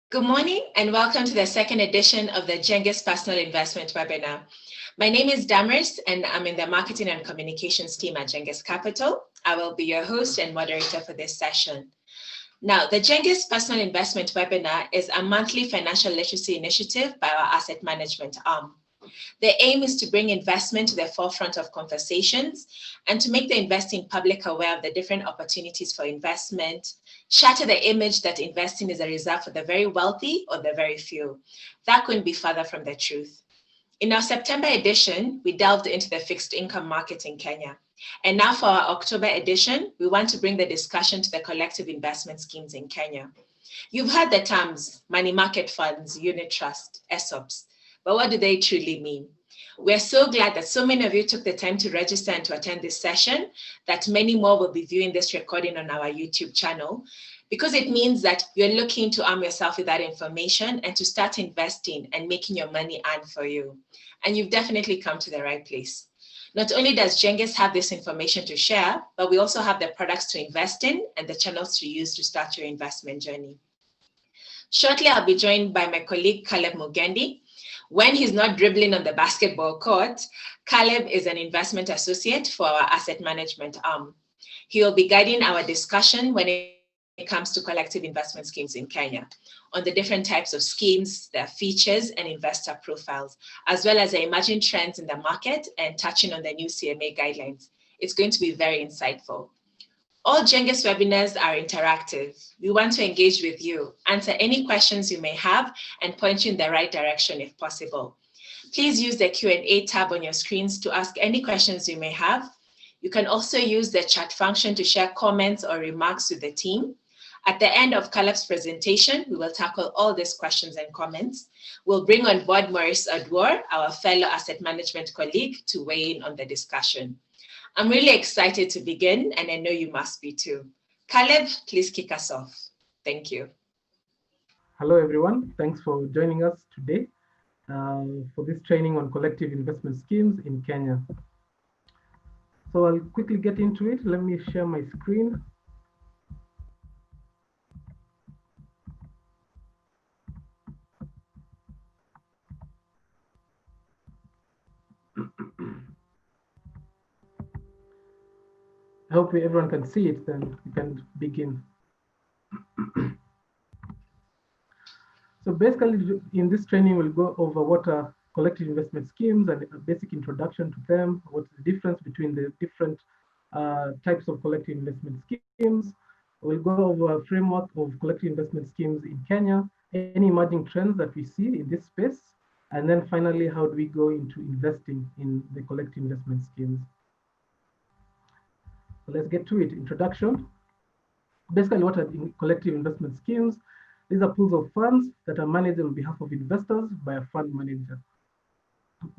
Good morning and welcome to the second edition of the Genghis Personal Investment Webinar. My name is Damaris and I'm in the Marketing and Communications team at Genghis Capital. I will be your host and moderator for this session. Now, the Genghis Personal Investment Webinar is a monthly financial literacy initiative by our asset management arm. The aim is to bring investment to the forefront of conversations and to make the investing public aware of the different opportunities for investment, shatter the image that investing is a reserve for the very wealthy or the very few. That couldn't be further from the truth. In our September edition, we delved into the fixed income market in Kenya. And now for our October edition, we want to bring the discussion to the collective investment schemes in Kenya. You've heard the terms money market funds, unit trust, ESOPs. But what do they truly mean? We're so glad that so many of you took the time to register and to attend this session, that many more will be viewing this recording on our YouTube channel, because it means that you're looking to arm yourself with that information and to start investing and making your money earn for you. And you've definitely come to the right place. Not only does Genghis have this information to share, but we also have the products to invest in and the channels to use to start your investment journey. Shortly, I'll be joined by my colleague, Caleb Mugendi. When he's not dribbling on the basketball court, Caleb is an investment associate for our asset management arm. He will be guiding our discussion when it comes to collective investment schemes in Kenya, on the different types of schemes, their features and investor profiles, as well as the emerging trends in the market and touching on the new CMA guidelines. It's going to be very insightful. All Genghis webinars are interactive. We want to engage with you, answer any questions you may have, and point you in the right direction if possible. Please use the Q&A tab on your screens to ask any questions you may have. You can also use the chat function to share comments or remarks with the team. At the end of Caleb's presentation, we will tackle all these questions and comments. We'll bring on board Maurice Adwar, our fellow asset management colleague, to weigh in on the discussion. I'm really excited to begin, and I know you must be too. Caleb, please kick us off. Thank you. Hello, everyone. Thanks for joining us today for this training on collective investment schemes in Kenya. So I'll quickly get into it. Let me share my screen. I hope everyone can see it, then we can begin. So basically, in this training, we'll go over what are collective investment schemes and a basic introduction to them, what's the difference between the different types of collective investment schemes. We'll go over a framework of collective investment schemes in Kenya, any emerging trends that we see in this space, and then finally, how do we go into investing in the collective investment schemes. So let's get to it. Introduction. Basically, what are collective investment schemes? These are pools of funds that are managed on behalf of investors by a fund manager.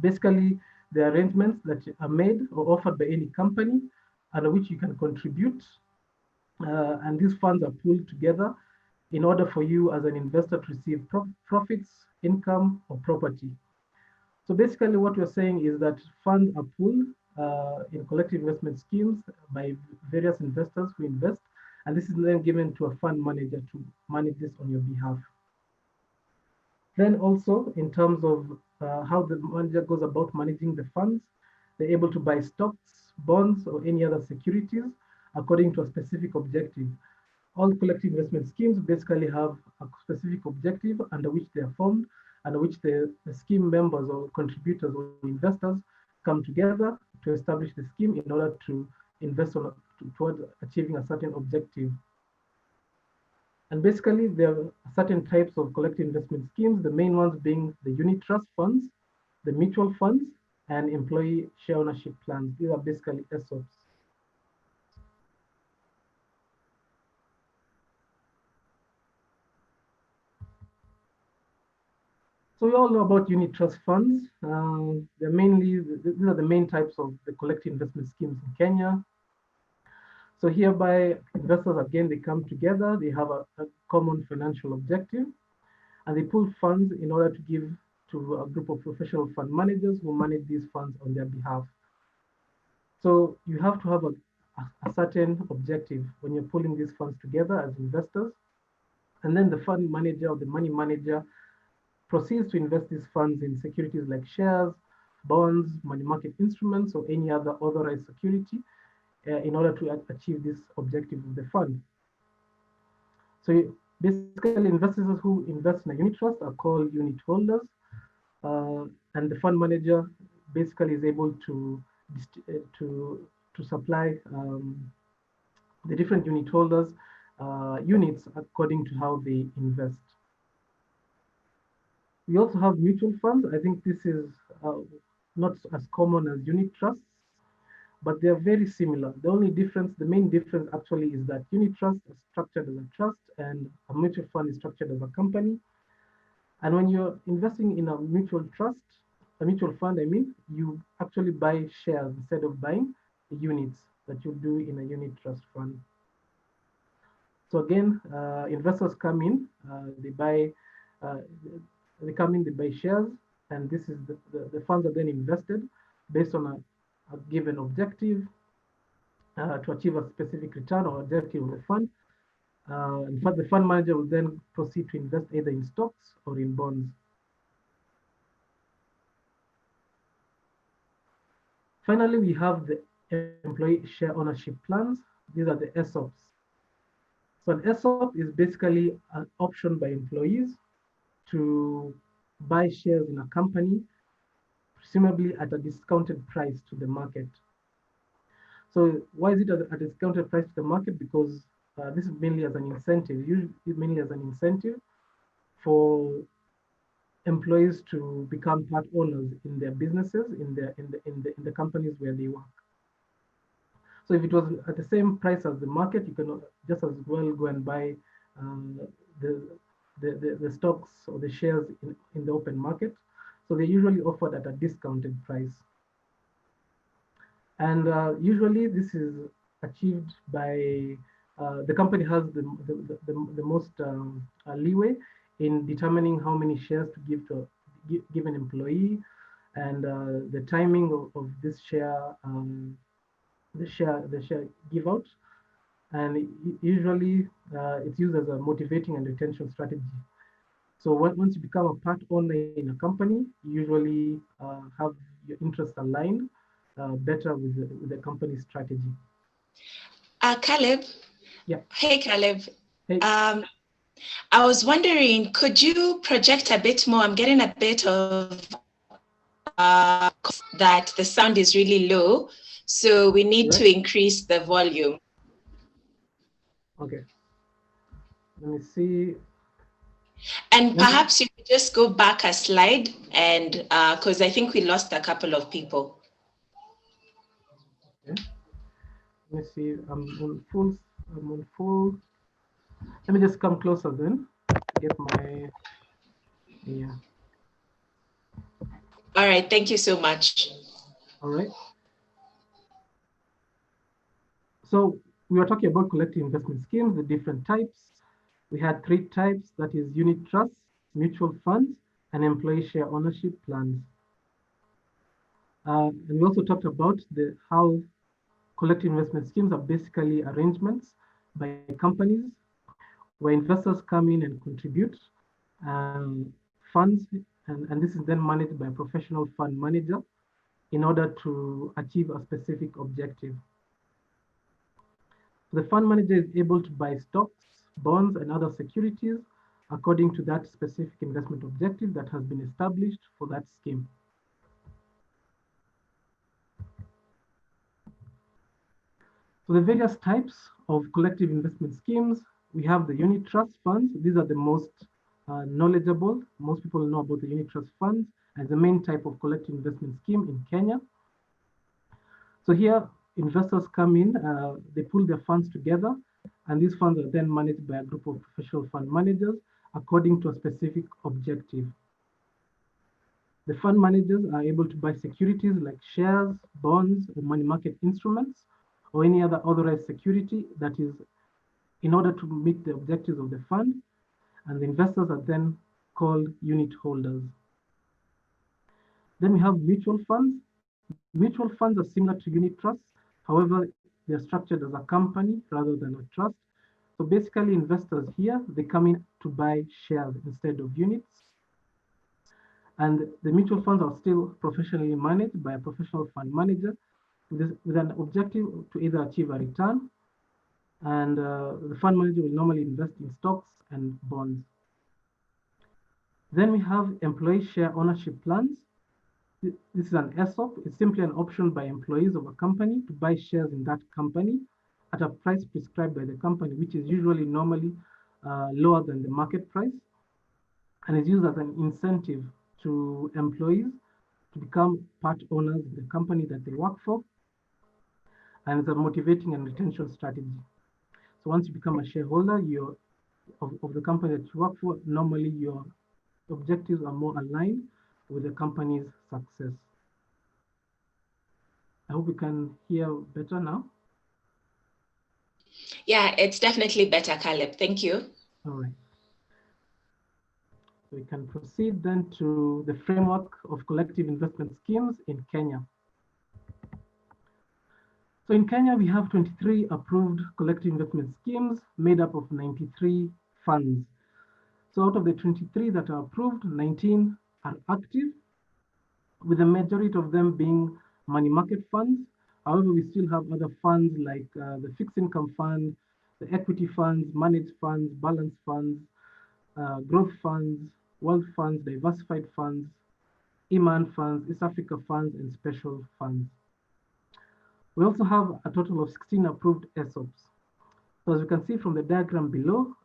Basically, the arrangements that are made or offered by any company under which you can contribute, and these funds are pooled together in order for you as an investor to receive profits, income, or property. So basically, what we're saying is that funds are pooled in collective investment schemes by various investors who invest, and this is then given to a fund manager to manage this on your behalf. Then also, in terms of how the manager goes about managing the funds, they're able to buy stocks, bonds, or any other securities according to a specific objective. All collective investment schemes basically have a specific objective under which they are formed, under which the scheme members or contributors or investors come together to establish the scheme in order to invest towards achieving a certain objective. And basically, there are certain types of collective investment schemes, the main ones being the unit trust funds, the mutual funds, and employee share ownership plans. These are basically ESOPs. So we all know about unit trust funds. These are the main types of the collective investment schemes in Kenya. So hereby, investors, again, they come together, they have a common financial objective, and they pool funds in order to give to a group of professional fund managers who manage these funds on their behalf. So you have to have a certain objective when you're pulling these funds together as investors. And then the fund manager or the money manager proceeds to invest these funds in securities like shares, bonds, money market instruments, or any other authorized security in order to achieve this objective of the fund. So basically, investors who invest in a unit trust are called unit holders, and the fund manager basically is able to supply the different unit holders units according to how they invest. We also have mutual funds. I think this is not as common as unit trusts, but they are very similar. The only difference, the main difference actually is that unit trust is structured as a trust and a mutual fund is structured as a company. And when you're investing in a mutual trust, a mutual fund, I mean, you actually buy shares instead of buying units that you do in a unit trust fund. So again, investors come in, uh, they come in, they buy shares, and this is the funds are then invested based on a given objective to achieve a specific return or objective of the fund. In fact, the fund manager will then proceed to invest either in stocks or in bonds. Finally, we have the employee share ownership plans. These are the ESOPs. So an ESOP is basically an option by employees to buy shares in a company, presumably at a discounted price to the market. So why is it at a discounted price to the market? Because this is mainly as an incentive, usually mainly as an incentive for employees to become part owners in their businesses, in the companies where they work. So if it was at the same price as the market, you can just as well go and buy um, the, the stocks or the shares in the open market. So they're usually offered at a discounted price. And usually this is achieved by the company has the most leeway in determining how many shares to give an employee, and the timing of this share the share give out, and usually it's used as a motivating and retention strategy. So once you become a part owner in a company, you usually have your interests aligned better with the company's strategy. Caleb. Yeah. Hey, Caleb. Hey. I was wondering, could you project a bit more? I'm getting a bit of that the sound is really low, so we need to increase the volume. Okay. Let me see. And perhaps you could just go back a slide, and because I think we lost a couple of people. Okay. Let me see. I'm on full. Let me just come closer then. Get my yeah. All right. Thank you so much. All right. So we were talking about collective investment schemes, the different types. We had 3 types, that is unit trusts, mutual funds, and employee share ownership plans. And we also talked about how collective investment schemes are basically arrangements by companies where investors come in and contribute funds, and this is then managed by a professional fund manager in order to achieve a specific objective. The fund manager is able to buy stocks, bonds, and other securities according to that specific investment objective that has been established for that scheme. So the various types of collective investment schemes, we have the unit trust funds. These are the most knowledgeable. Most people know about the unit trust funds as the main type of collective investment scheme in Kenya. So here, investors come in, they pull their funds together, and these funds are then managed by a group of professional fund managers according to a specific objective. The fund managers are able to buy securities like shares, bonds, or money market instruments, or any other authorized security that is in order to meet the objectives of the fund, and the investors are then called unit holders. Then we have mutual funds. Mutual funds are similar to unit trusts. However, they are structured as a company rather than a trust. So basically investors here, they come in to buy shares instead of units. And the mutual funds are still professionally managed by a professional fund manager with an objective to either achieve a return, and the fund manager will normally invest in stocks and bonds. Then we have employee share ownership plans. This is an ESOP. It's simply an option by employees of a company to buy shares in that company at a price prescribed by the company, which is usually normally lower than the market price, and is used as an incentive to employees to become part owners in the company that they work for, and it's a motivating and retention strategy. So once you become a shareholder of the company that you work for, normally your objectives are more aligned with the company's success. I hope you can hear better now. Yeah, it's definitely better, Caleb. Thank you. All right. So we can proceed then to the framework of collective investment schemes in Kenya. So in Kenya, we have 23 approved collective investment schemes made up of 93 funds. So out of the 23 that are approved, 19 are active, with the majority of them being money market funds. However, we still have other funds like the fixed income fund, the equity funds, managed funds, balanced funds, growth funds, wealth funds, diversified funds, Iman funds, East Africa funds, and special funds. We also have a total of 16 approved ESOPs. So as you can see from the diagram below,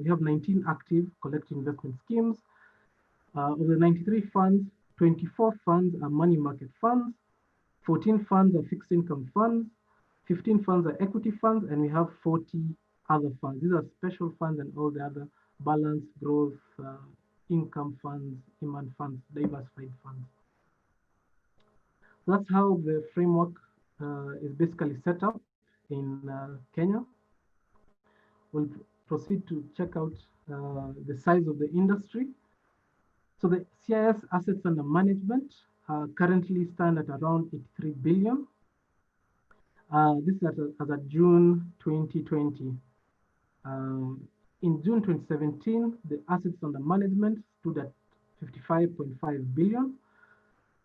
we have 19 active collective investment schemes. Of the 93 funds, 24 funds are money market funds, 14 funds are fixed income funds, 15 funds are equity funds, and we have 40 other funds. These are special funds and all the other balance, growth, income funds, Iman funds, diversified funds. That's how the framework is basically set up in Kenya. We'll proceed to check out the size of the industry. So the CIS assets under management currently stand at around 83 billion. This is as of June 2020. In June 2017, the assets under management stood at 55.5 billion.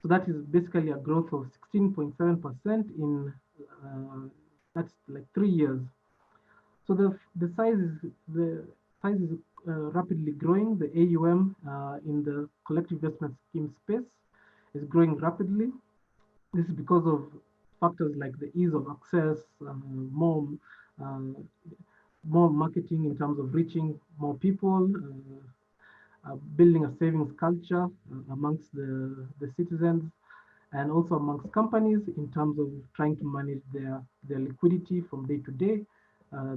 So that is basically a growth of 16.7% in that's like 3 years. So the size is rapidly growing. The AUM in the collective investment scheme space is growing rapidly. This is because of factors like the ease of access, more marketing in terms of reaching more people, building a savings culture amongst the citizens, and also amongst companies in terms of trying to manage their liquidity from day to day.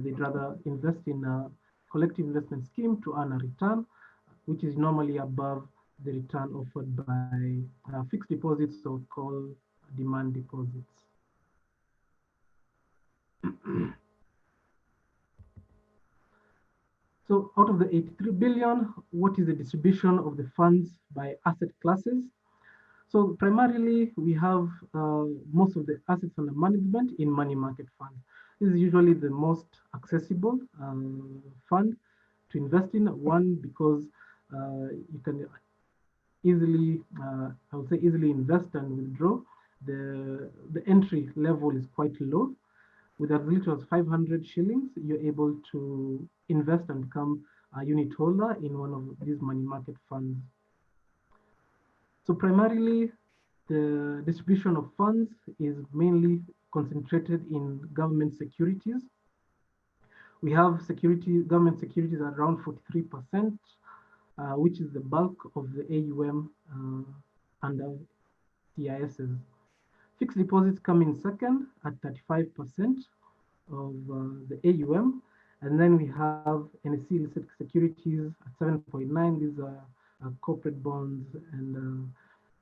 They'd rather invest in a collective investment scheme to earn a return, which is normally above the return offered by fixed deposits, so called demand deposits. So out of the 83 billion, what is the distribution of the funds by asset classes? So primarily, we have most of the assets under management in money market funds. This is usually the most accessible fund to invest in. One, because you can easily, I would say, easily invest and withdraw. The entry level is quite low. With as little as 500 shillings, you're able to invest and become a unit holder in one of these money market funds. So primarily, the distribution of funds is mainly concentrated in government securities. We have government securities around 43%, which is the bulk of the AUM under CISs. Fixed deposits come in second at 35% of the AUM. And then we have NSE listed securities at 7.9. These are corporate bonds and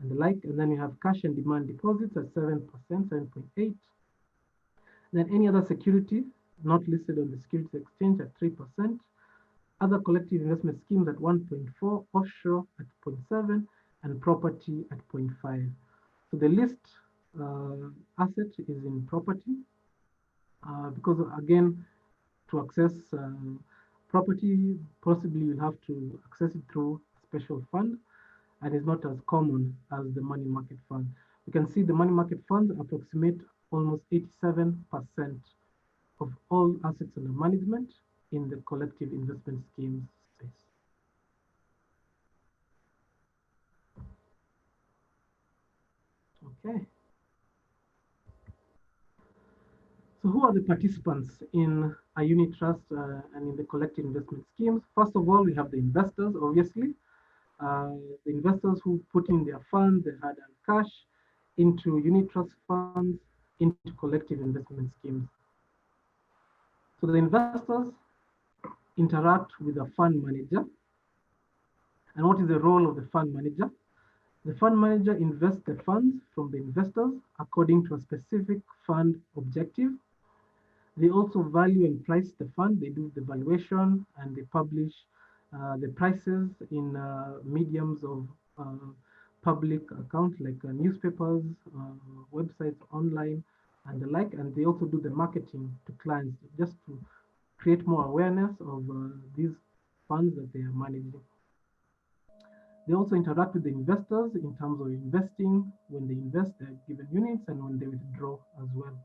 the like. And then we have cash and demand deposits at 7%, 7.8. Then any other security not listed on the securities exchange at 3%. Other collective investment schemes at 1.4, offshore at 0.7, and property at 0.5. So the least asset is in property because, again, to access property, possibly you'll have to access it through a special fund, and is not as common as the money market fund. You can see the money market funds approximate almost 87% of all assets under management in the collective investment schemes space. Okay. So who are the participants in a unit trust and in the collective investment schemes? First of all, we have the investors, obviously. The investors who put in their funds, their hard-earned cash, into unit trust funds, into collective investment schemes. So the investors interact with the fund manager. And what is the role of the fund manager? The fund manager invests the funds from the investors according to a specific fund objective. They also value and price the fund. They do the valuation and they publish the prices in mediums of public accounts like newspapers, websites, online, and the like. And they also do the marketing to clients just to create more awareness of these funds that they are managing. They also interact with the investors in terms of investing. When they invest, they're given units, and when they withdraw as well.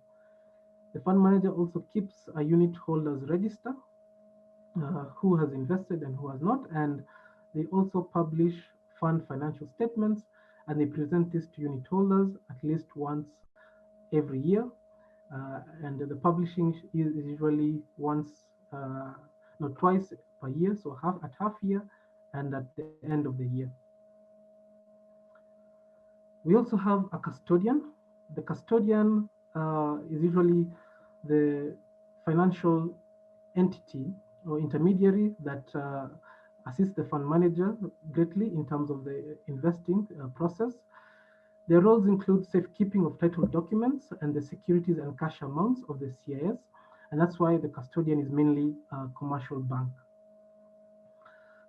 The fund manager also keeps a unit holders register, who has invested and who has not, and they also publish fund financial statements, and they present this to unit holders at least once every year. And the publishing is usually once, no, twice per year, so at half year and at the end of the year. We also have a custodian. The custodian is usually the financial entity or intermediary that assists the fund manager greatly in terms of the investing process. Their roles include safekeeping of title documents and the securities and cash amounts of the CIS, and that's why the custodian is mainly a commercial bank.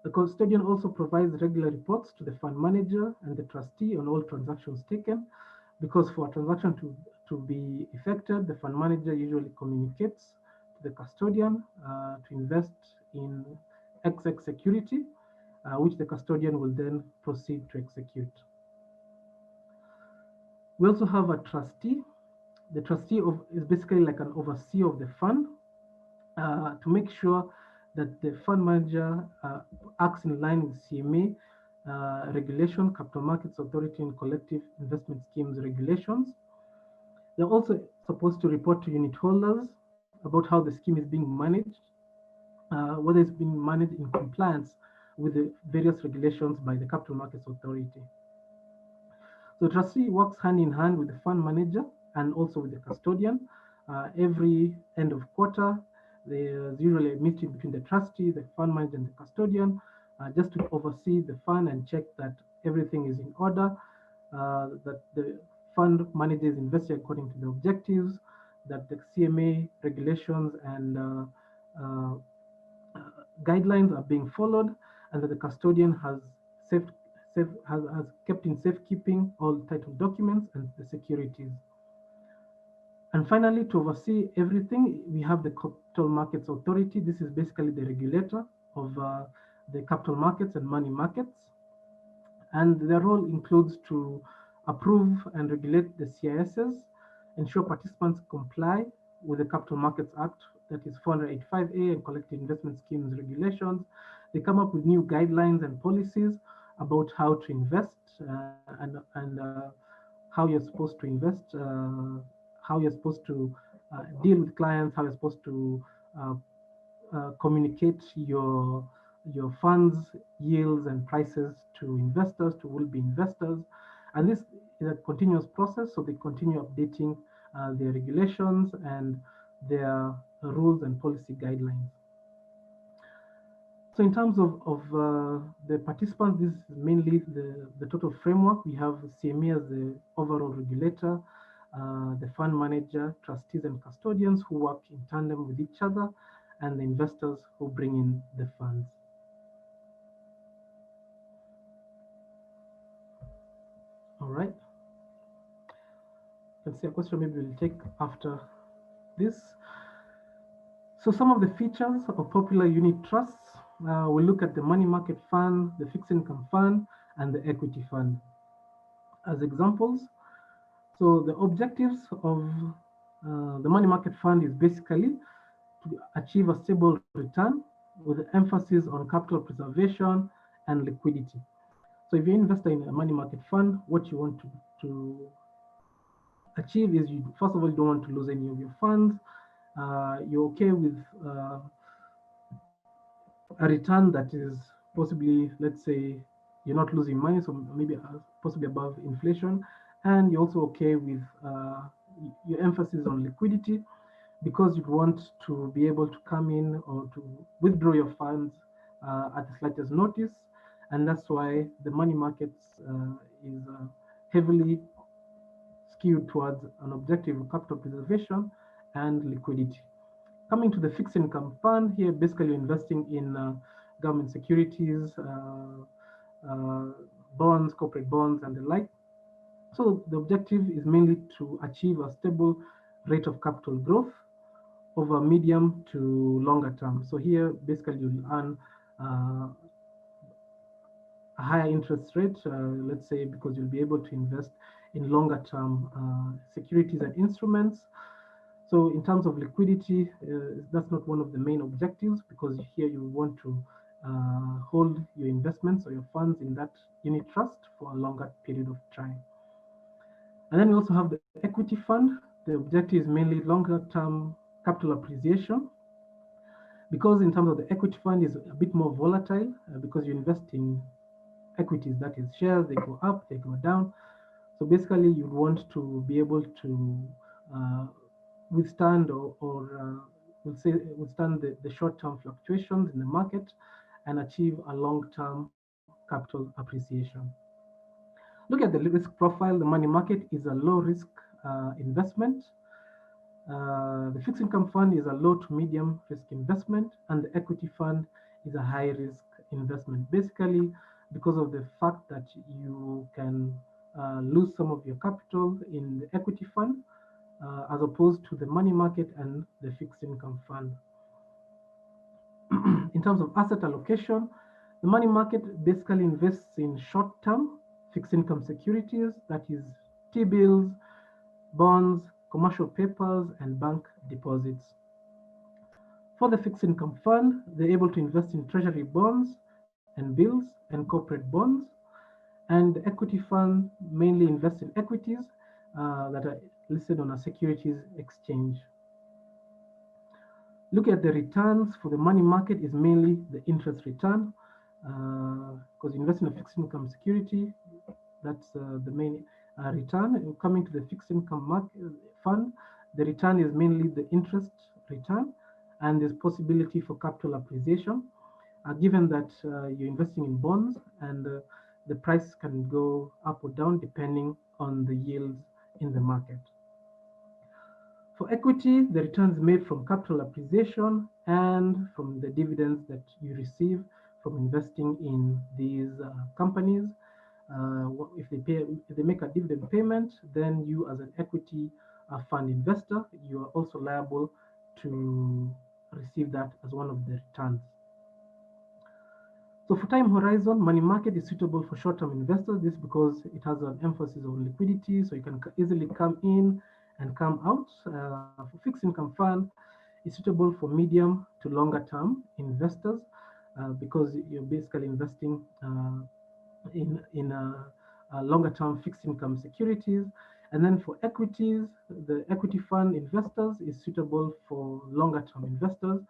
The custodian also provides regular reports to the fund manager and the trustee on all transactions taken, because for a transaction to be effected, the fund manager usually communicates to the custodian to invest in XX security, which the custodian will then proceed to execute. We also have a trustee. The trustee is basically like an overseer of the fund to make sure that the fund manager acts in line with CMA regulation, Capital Markets Authority, and collective investment schemes regulations. They're also supposed to report to unit holders about how the scheme is being managed, whether it's being managed in compliance with the various regulations by the Capital Markets Authority. So the trustee works hand in hand with the fund manager and also with the custodian. Every end of quarter, there's usually a meeting between the trustee, the fund manager, and the custodian, just to oversee the fund and check that everything is in order, that the fund manager is investing according to the objectives, that the CMA regulations and guidelines are being followed, and that the custodian has kept in safekeeping all title documents and the securities. And finally, to oversee everything, we have the Capital Markets Authority. This is basically the regulator of the capital markets and money markets. And their role includes to approve and regulate the CISs, ensure participants comply with the Capital Markets Act, that is 485A, and collective investment schemes regulations. They come up with new guidelines and policies about how to invest and how you're supposed to invest, how you're supposed to deal with clients, how you're supposed to communicate your funds, yields, and prices to investors, to will-be investors. And this is a continuous process, so they continue updating their regulations and their rules and policy guidelines. So in terms of the participants, this is mainly the total framework. We have CME as the overall regulator, the fund manager, trustees, and custodians who work in tandem with each other, and the investors who bring in the funds. All right. Let's see a question maybe we'll take after this. So some of the features of popular unit trusts, we'll look at the money market fund, the fixed income fund, and the equity fund as examples. So the objectives of the money market fund is basically to achieve a stable return with emphasis on capital preservation and liquidity. So if you invest in a money market fund, what you want to achieve is, you first of all, you don't want to lose any of your funds. You're okay with a return that is possibly, let's say, you're not losing money, so maybe possibly above inflation, and you're also okay with your emphasis on liquidity, because you want to be able to come in or to withdraw your funds at the slightest notice. And that's why the money markets is heavily skewed towards an objective of capital preservation and liquidity. Coming to the fixed income fund, here basically investing in government securities, uh, bonds, corporate bonds, and the like. So the objective is mainly to achieve a stable rate of capital growth over medium to longer term. So here basically you'll earn a higher interest rate, let's say, because you'll be able to invest in longer term securities and instruments. So in terms of liquidity, that's not one of the main objectives, because here you want to hold your investments or your funds in that unit trust for a longer period of time. And then we also have the equity fund. The objective is mainly longer term capital appreciation, because in terms of the equity fund is a bit more volatile, because you invest in equities, that is shares, they go up, they go down. So basically you want to be able to uh, withstand or we'll say withstand the short-term fluctuations in the market and achieve a long-term capital appreciation. Look at the risk profile. The money market is a low-risk investment. The fixed income fund is a low to medium risk investment, and the equity fund is a high risk investment. Basically, because of the fact that you can lose some of your capital in the equity fund, as opposed to the money market and the fixed income fund. In terms of asset allocation, the money market basically invests in short-term fixed income securities, that is T-bills, bonds, commercial papers, and bank deposits. For the fixed income fund, they're able to invest in treasury bonds and bills and corporate bonds. And the equity fund mainly invests in equities that are listed on a securities exchange. Look at the returns for the money market is mainly the interest return, because you invest in a fixed income security, that's the main return. Coming to the fixed income market fund, the return is mainly the interest return, and there's possibility for capital appreciation, given that you're investing in bonds, and the price can go up or down depending on the yields in the market. For equity, the returns made from capital appreciation and from the dividends that you receive from investing in these companies. If they make a dividend payment, then you, as an equity fund investor, you are also liable to receive that as one of the returns. So for time horizon, money market is suitable for short-term investors. This because it has an emphasis on liquidity, so you can easily come in and come out. For fixed income fund, it's suitable for medium to longer term investors, because you're basically investing in longer term fixed income securities. And then for equities, the equity fund investors is suitable for longer term investors.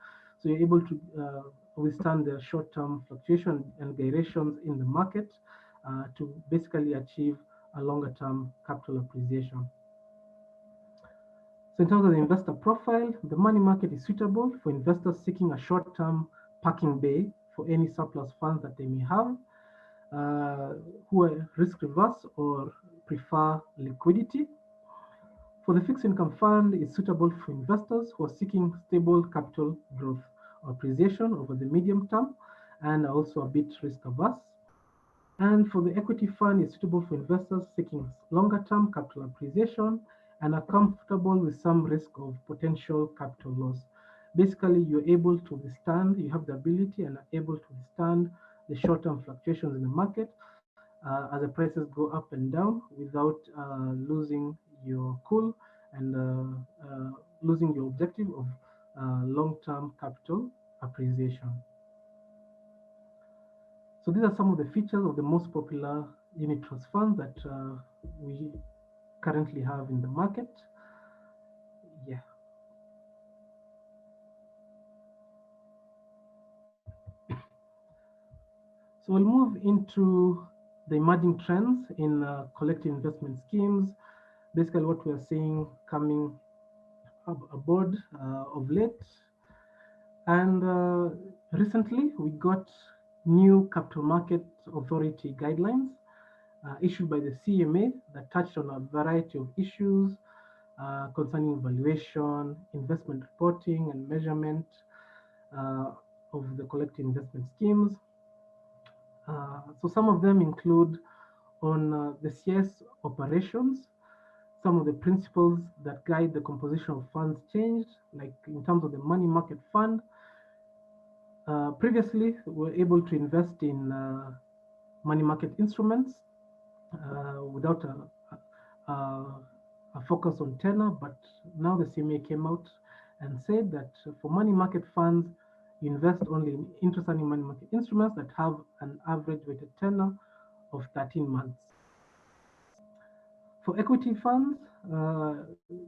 So you're able to withstand the short term fluctuation and gyrations in the market to basically achieve a longer term capital appreciation. So in terms of the investor profile, the money market is suitable for investors seeking a short-term parking bay for any surplus funds that they may have, who are risk averse or prefer liquidity. For the fixed income fund, it's suitable for investors who are seeking stable capital growth or appreciation over the medium term and are also a bit risk averse. And for the equity fund, it's suitable for investors seeking longer term capital appreciation and are comfortable with some risk of potential capital loss. Basically, you're able to withstand, you have the ability and are able to withstand the short-term fluctuations in the market as the prices go up and down without losing your cool and losing your objective of long-term capital appreciation. So these are some of the features of the most popular unit trust funds that we currently have in the market. Yeah. So we'll move into the emerging trends in collective investment schemes. Basically, what we are seeing coming aboard of late. And recently, we got new capital market authority guidelines issued by the CMA that touched on a variety of issues concerning valuation, investment reporting, and measurement uh, of the collective investment schemes. So some of them include on the CS operations, some of the principles that guide the composition of funds changed, like in terms of the money market fund. Previously, we were able to invest in money market instruments without a focus on tenor, but now the CMA came out and said that for money market funds, you invest only in interest-earning money market instruments that have an average weighted tenor of 13 months. For equity funds,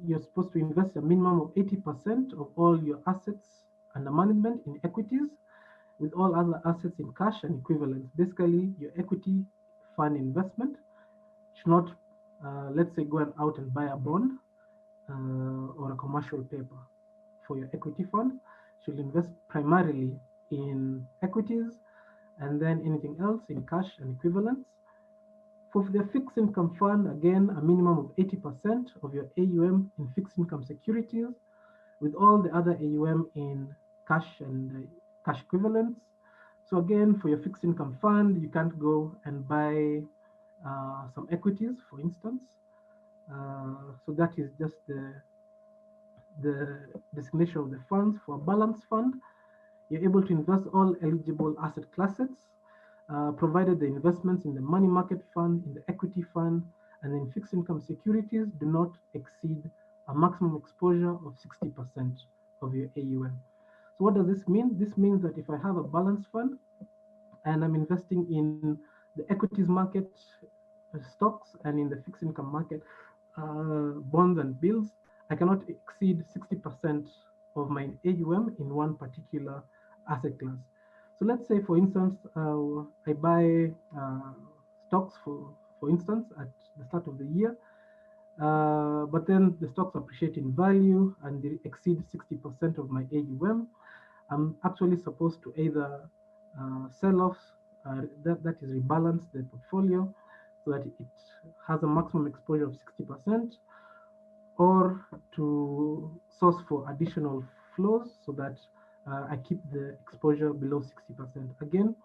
you're supposed to invest a minimum of 80% of all your assets under management in equities, with all other assets in cash and equivalents. Basically, your equity fund investment should not, let's say, go out and buy a bond or a commercial paper. For your equity fund, should invest primarily in equities and then anything else in cash and equivalents. For the fixed income fund, again, a minimum of 80% of your AUM in fixed income securities, with all the other AUM in cash and cash equivalents. So again, for your fixed income fund, you can't go and buy some equities, for instance. So that is just the designation of the funds. For a balanced fund, you're able to invest all eligible asset classes, provided the investments in the money market fund, in the equity fund, and in fixed income securities do not exceed a maximum exposure of 60% of your AUM. So what does this mean? This means that if I have a balanced fund and I'm investing in the equities market, stocks, and in the fixed income market, bonds and bills, I cannot exceed 60% of my AUM in one particular asset class. So let's say, for instance, I buy stocks, for instance, at the start of the year, but then the stocks appreciate in value and they exceed 60% of my AUM. I'm actually supposed to either sell off, that is rebalance the portfolio so that it has a maximum exposure of 60%, or to source for additional flows so that I keep the exposure below 60%. Again,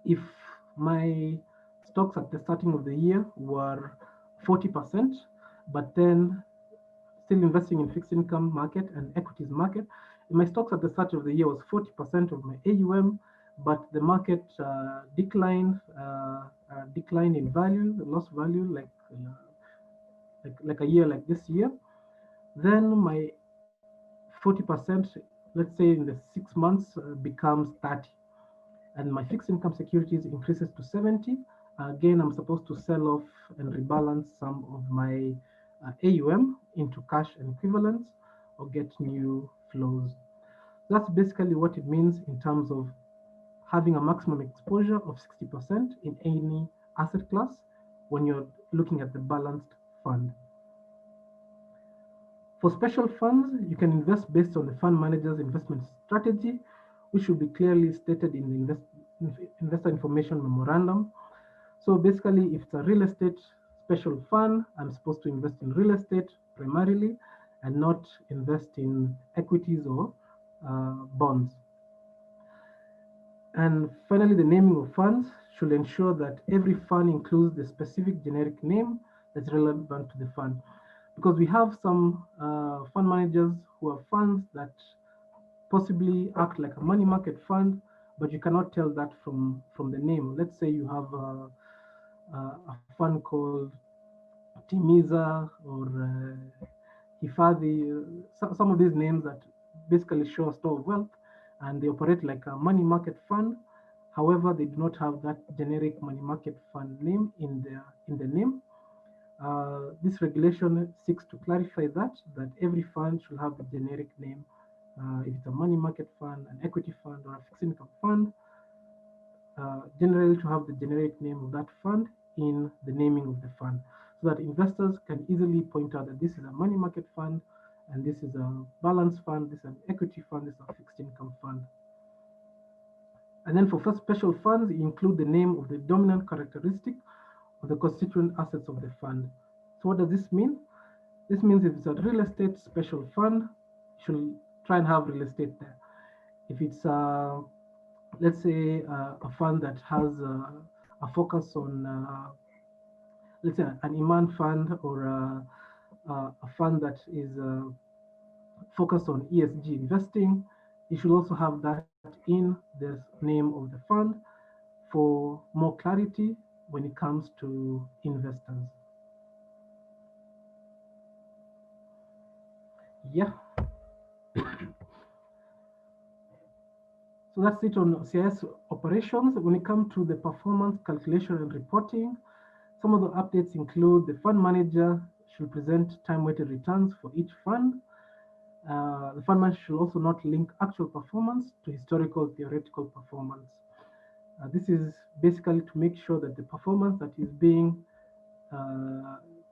if my stocks at the starting of the year were 40%, but then still investing in fixed income market and equities market, my stocks at the start of the year was 40% of my AUM, but the market declined in value, lost value, like a year like this year, then my 40%, let's say in the 6 months, becomes 30, and my fixed income securities increases to 70. Again, I'm supposed to sell off and rebalance some of my AUM into cash and equivalents or get new flows. That's basically what it means in terms of having a maximum exposure of 60% in any asset class when you're looking at the balanced fund. For special funds, you can invest based on the fund manager's investment strategy, which should be clearly stated in the investor information memorandum. So basically, if it's a real estate special fund, I'm supposed to invest in real estate primarily and not invest in equities or bonds. And finally, the naming of funds should ensure that every fund includes the specific generic name that's relevant to the fund. Because we have some fund managers who have funds that possibly act like a money market fund, but you cannot tell that from the name. Let's say you have a fund called Timiza or Hifadhi, some of these names that basically show a store of wealth, and they operate like a money market fund. However, they do not have that generic money market fund name in the name. This regulation seeks to clarify that every fund should have a generic name. If it's a money market fund, an equity fund, or a fixed income fund, generally to have the generic name of that fund in the naming of the fund, so that investors can easily point out that this is a money market fund, and this is a balance fund, this is an equity fund, this is a fixed income fund. And then for first special funds, you include the name of the dominant characteristic of the constituent assets of the fund. So what does this mean? This means if it's a real estate special fund, you should try and have real estate there. If it's let's say a fund that has a focus on, let's say an Iman fund, or a fund that is focused on ESG investing, you should also have that in the name of the fund for more clarity when it comes to investors. Yeah. So that's it on CIS operations. When it comes to the performance calculation and reporting, some of the updates include the fund manager should present time-weighted returns for each fund. The fund manager should also not link actual performance to historical theoretical performance. This is basically to make sure that the performance that is being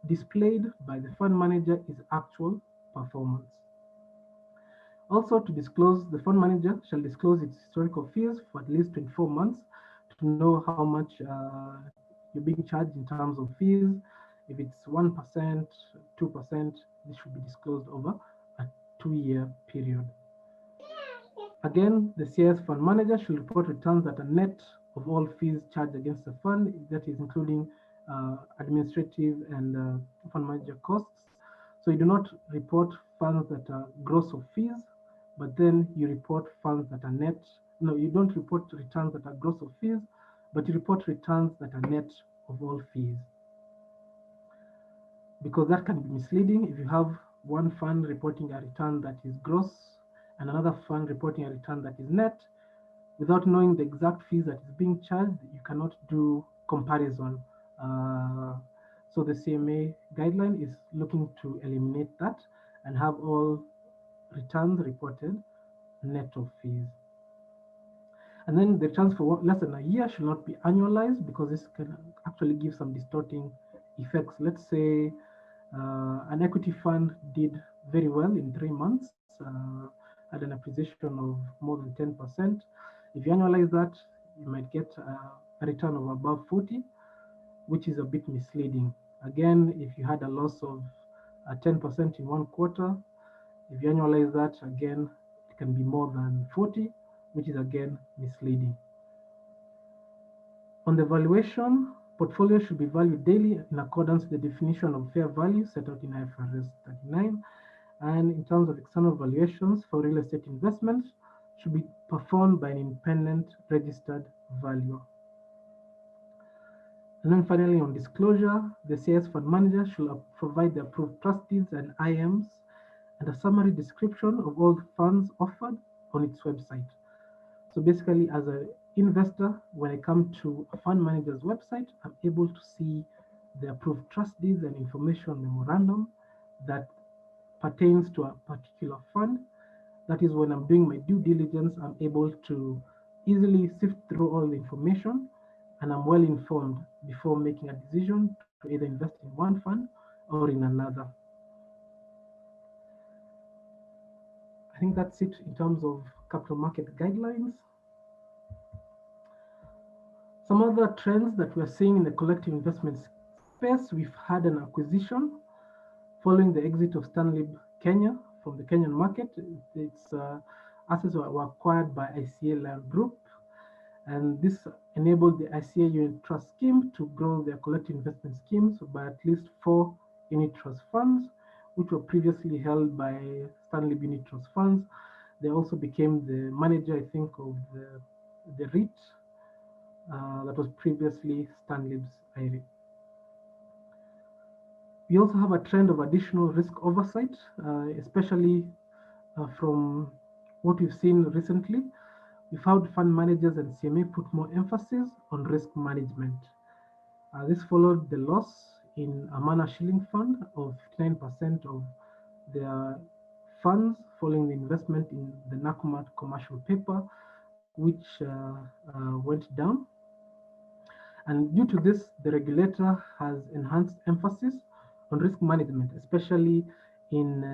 displayed by the fund manager is actual performance. Also, to disclose, the fund manager shall disclose its historical fees for at least 24 months to know how much you're being charged in terms of fees. If it's 1%, 2%, this should be disclosed over a 2-year period. Again, the CIS fund manager should report returns that are net of all fees charged against the fund, that is including administrative and fund manager costs. So you do not report funds that are gross of fees, but then you report funds that are net. No, you don't report returns that are gross of fees, but you report returns that are net of all fees. Because that can be misleading if you have one fund reporting a return that is gross and another fund reporting a return that is net. Without knowing the exact fees that is being charged, you cannot do comparison. So the CMA guideline is looking to eliminate that and have all returns reported net of fees. And then the returns for less than a year should not be annualized, because this can actually give some distorting effects. Let's say an equity fund did very well in 3 months, had an appreciation of more than 10%. If you annualize that, you might get a return of above 40, which is a bit misleading. Again, if you had a loss of 10% in 1 quarter, if you annualize that, again, it can be more than 40, which is again misleading. On the valuation, portfolio should be valued daily in accordance with the definition of fair value set out in IFRS 39. And in terms of external valuations for real estate investments, should be performed by an independent registered valuer. And then finally, on disclosure, the CIS fund manager should provide the approved trust deeds and IMs and a summary description of all the funds offered on its website. So basically, as an investor, when I come to a fund manager's website, I'm able to see the approved trust deeds and information memorandum that pertains to a particular fund. That is, when I'm doing my due diligence, I'm able to easily sift through all the information, and I'm well informed before making a decision to either invest in one fund or in another. I think that's it in terms of capital market guidelines. Some other trends that we're seeing in the collective investment space: we've had an acquisition following the exit of Stanlib Kenya from the Kenyan market. Its assets were acquired by ICA Land Group, and this enabled the ICA Unit Trust Scheme to grow their collective investment schemes by at least 4 unit trust funds, which were previously held by Stanlib Unit Trust Funds. They also became the manager, I think, of the REIT that was previously Stanlib's IRA. We also have a trend of additional risk oversight, especially from what we've seen recently. We found fund managers and CMA put more emphasis on risk management. This followed the loss in Amana Shilling Fund of 59% of their funds following the investment in the Nakumatt commercial paper, which went down. And due to this, the regulator has enhanced emphasis on risk management, especially in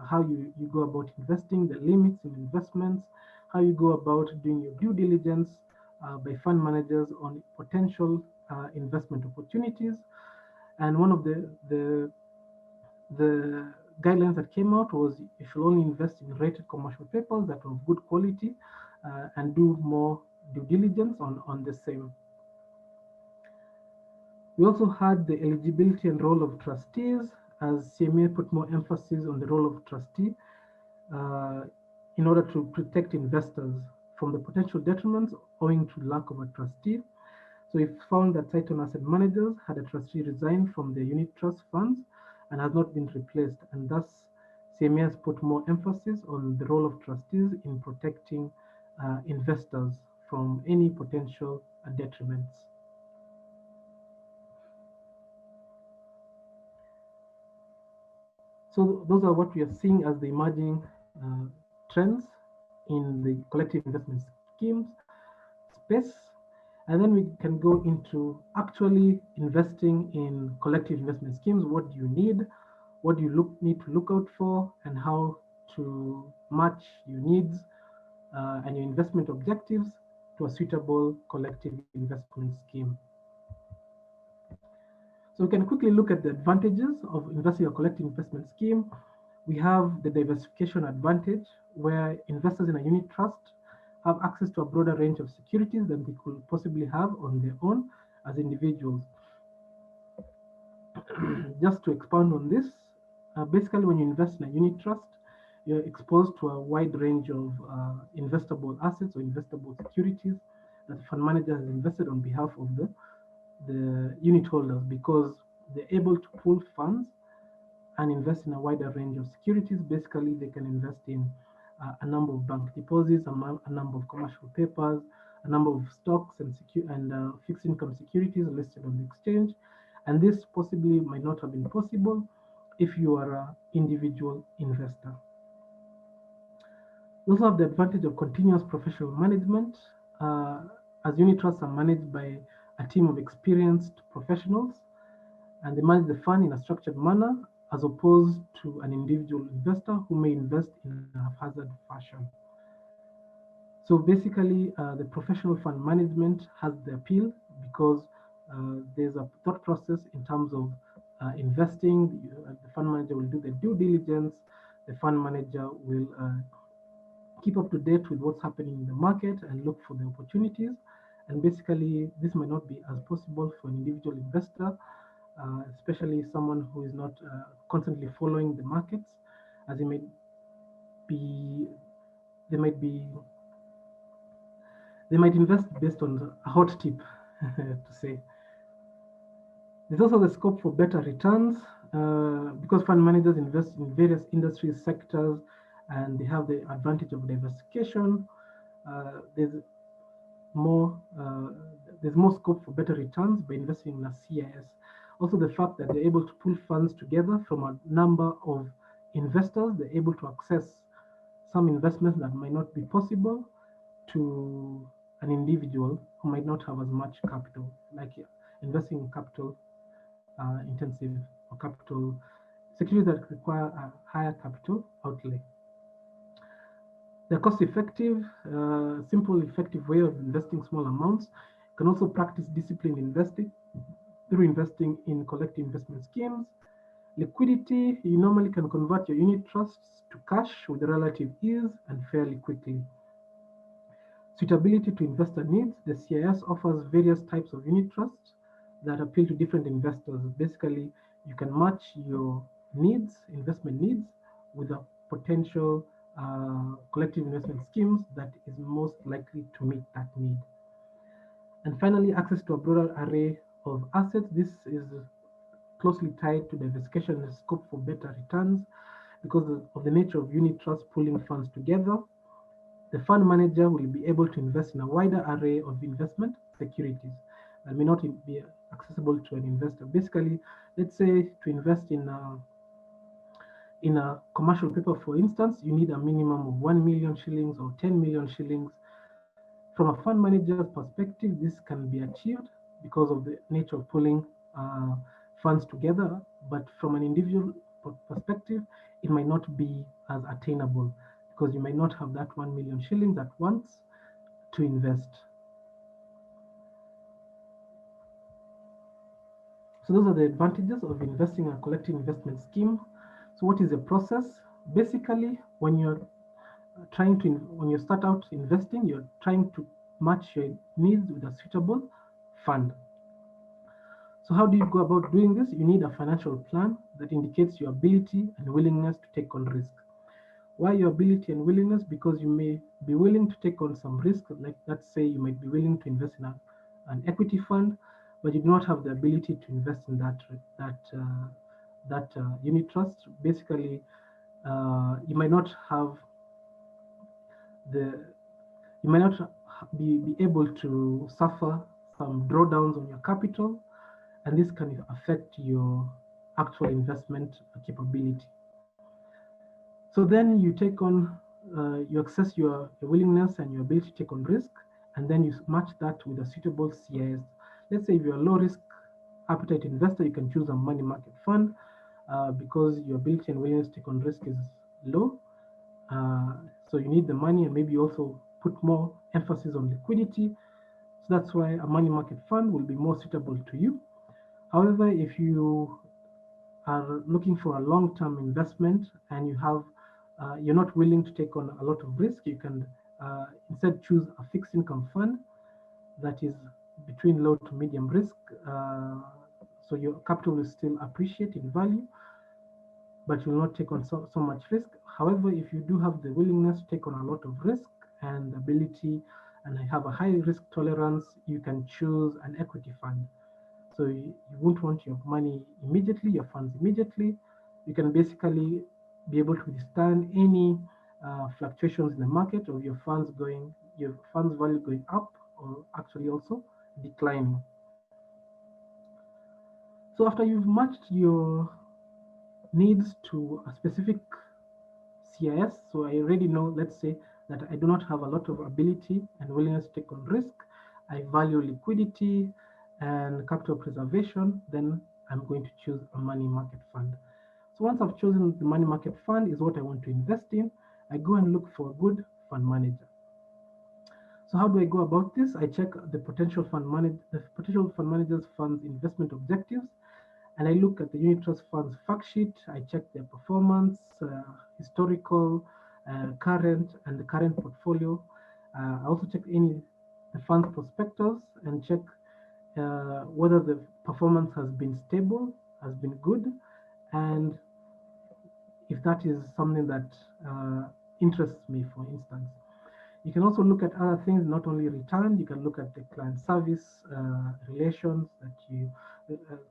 how you go about investing, the limits in investments, how you go about doing your due diligence by fund managers on potential investment opportunities. And one of the guidelines that came out was you should only invest in rated commercial papers that are of good quality and do more due diligence on the same. We also had the eligibility and role of trustees, as CMA put more emphasis on the role of trustee in order to protect investors from the potential detriments owing to lack of a trustee. So it found that Titan Asset Managers had a trustee resign from their unit trust funds and has not been replaced, and thus CMA has put more emphasis on the role of trustees in protecting investors from any potential detriments. So those are what we are seeing as the emerging trends in the collective investment schemes space. And then we can go into actually investing in collective investment schemes. What do you need? What do you need to look out for, and how to match your needs and your investment objectives to a suitable collective investment scheme. So we can quickly look at the advantages of investing in a collective investment scheme. We have the diversification advantage, where investors in a unit trust have access to a broader range of securities than they could possibly have on their own as individuals. Just to expand on this, basically when you invest in a unit trust, you're exposed to a wide range of investable assets or investable securities that the fund manager has invested on behalf of the unit holders, because they're able to pool funds and invest in a wider range of securities. Basically, they can invest in a number of bank deposits, a number of commercial papers, a number of stocks and fixed income securities listed on the exchange. And this possibly might not have been possible if you are an individual investor. We also have the advantage of continuous professional management, as unit trusts are managed by a team of experienced professionals, and they manage the fund in a structured manner, as opposed to an individual investor who may invest in a haphazard fashion. So basically, the professional fund management has the appeal because there's a thought process in terms of investing. The fund manager will do the due diligence. The fund manager will keep up to date with what's happening in the market and look for the opportunities. And basically, this might not be as possible for an individual investor, especially someone who is not constantly following the markets, as they might invest based on a hot tip, to say. There's also the scope for better returns because fund managers invest in various industries, sectors, and they have the advantage of diversification. There's more scope for better returns by investing in a CIS. Also, the fact that they're able to pull funds together from a number of investors, they're able to access some investments that might not be possible to an individual who might not have as much capital, like investing in capital intensive or capital securities that require a higher capital outlay. They're cost-effective, simple, effective way of investing small amounts. You can also practice disciplined investing through investing in collective investment schemes. Liquidity, you normally can convert your unit trusts to cash with relative ease and fairly quickly. Suitability to investor needs, the CIS offers various types of unit trusts that appeal to different investors. Basically, you can match your needs, investment needs, with a potential collective investment schemes that is most likely to meet that need. And finally, access to a broader array of assets. This is closely tied to diversification and scope for better returns because of the nature of unit trust pooling funds together. The fund manager will be able to invest in a wider array of investment securities that may not be accessible to an investor. Basically, let's say to invest in a commercial paper, for instance, you need a minimum of 1 million shillings or 10 million shillings. From a fund manager's perspective, this can be achieved because of the nature of pulling funds together, but from an individual perspective, it might not be as attainable because you might not have that 1 million shillings at once to invest. So those are the advantages of investing in a collective investment scheme. So what is the process? Basically, when you start out investing, you're trying to match your needs with a suitable fund. So how do you go about doing this? You need a financial plan that indicates your ability and willingness to take on risk. Why your ability and willingness? Because you may be willing to take on some risk, like let's say you might be willing to invest in an equity fund, but you do not have the ability to invest in that unit trust. Basically, you might not be able to suffer some drawdowns on your capital, and this can affect your actual investment capability. So then you take on, you assess your willingness and your ability to take on risk, and then you match that with a suitable CIS. Let's say if you're a low risk appetite investor, you can choose a money market fund because your ability and willingness to take on risk is low. So you need the money, and maybe you also put more emphasis on liquidity. So that's why a money market fund will be more suitable to you. However, if you are looking for a long-term investment and you're not willing to take on a lot of risk, you can instead choose a fixed income fund that is between low to medium risk. So your capital will still appreciate in value, but you will not take on so much risk. However, if you do have the willingness to take on a lot of risk and ability and have a high risk tolerance, you can choose an equity fund. So you won't want your money immediately, your funds immediately. You can basically be able to withstand any fluctuations in the market of your funds value going up or actually also declining. So after you've matched your needs to a specific CIS, so I already know, let's say that I do not have a lot of ability and willingness to take on risk. I value liquidity and capital preservation, then I'm going to choose a money market fund. So once I've chosen the money market fund is what I want to invest in, I go and look for a good fund manager. So how do I go about this? I check the potential fund manager's fund's investment objectives, and I look at the unit trust fund's fact sheet. I check their performance, historical, current, and the current portfolio. I also check the fund's prospectus and check whether the performance has been stable, has been good, and if that is something that interests me, for instance. You can also look at other things, not only return. You can look at the client service relations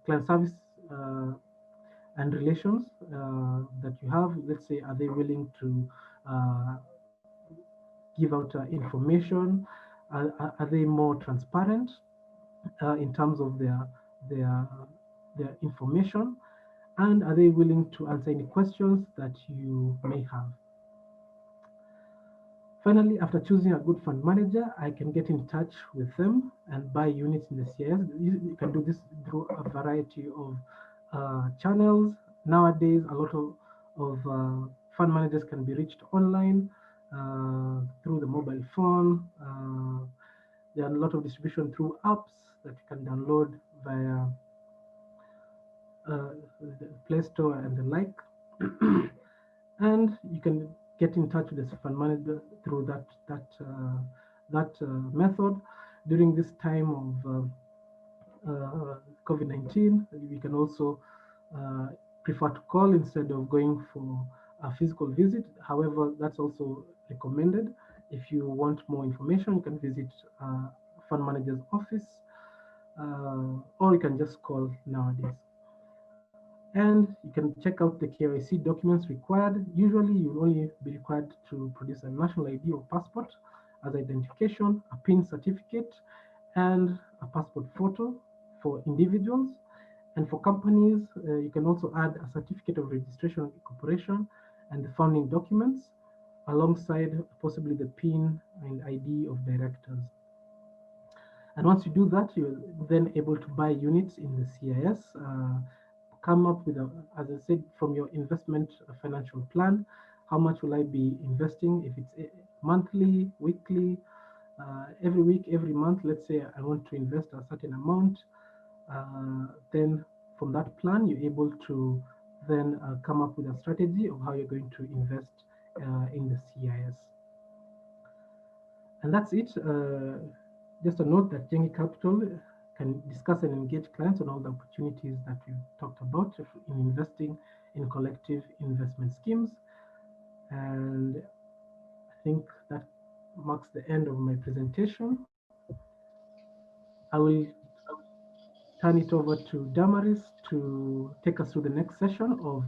client service and relations that you have. Let's say, are they willing to give out information? Are they more transparent in terms of their information? And are they willing to answer any questions that you may have? Finally, after choosing a good fund manager, I can get in touch with them and buy units in the CIS. You can do this through a variety of channels. Nowadays, a lot of fund managers can be reached online through the mobile phone. There are a lot of distribution through apps that you can download via the Play Store and the like. And you can get in touch with the fund manager through that method. During this time of COVID-19, we can also prefer to call instead of going for a physical visit. However, that's also recommended. If you want more information, you can visit fund manager's office, or you can just call nowadays. And you can check out the KYC documents required. Usually, you'll only be required to produce a national ID or passport as identification, a PIN certificate, and a passport photo for individuals. And for companies, you can also add a certificate of registration of incorporation and the founding documents, alongside possibly the PIN and ID of directors. And once you do that, you're then able to buy units in the CIS, come up with, as I said, from your investment financial plan, how much will I be investing, if it's monthly, weekly, every week, every month. Let's say I want to invest a certain amount, then from that plan, you're able to then come up with a strategy of how you're going to invest in the CIS. And that's it. Just a note that Genghis Capital can discuss and engage clients on all the opportunities that we talked about in investing in collective investment schemes. And I think that marks the end of my presentation. I will turn it over to Damaris to take us through the next session of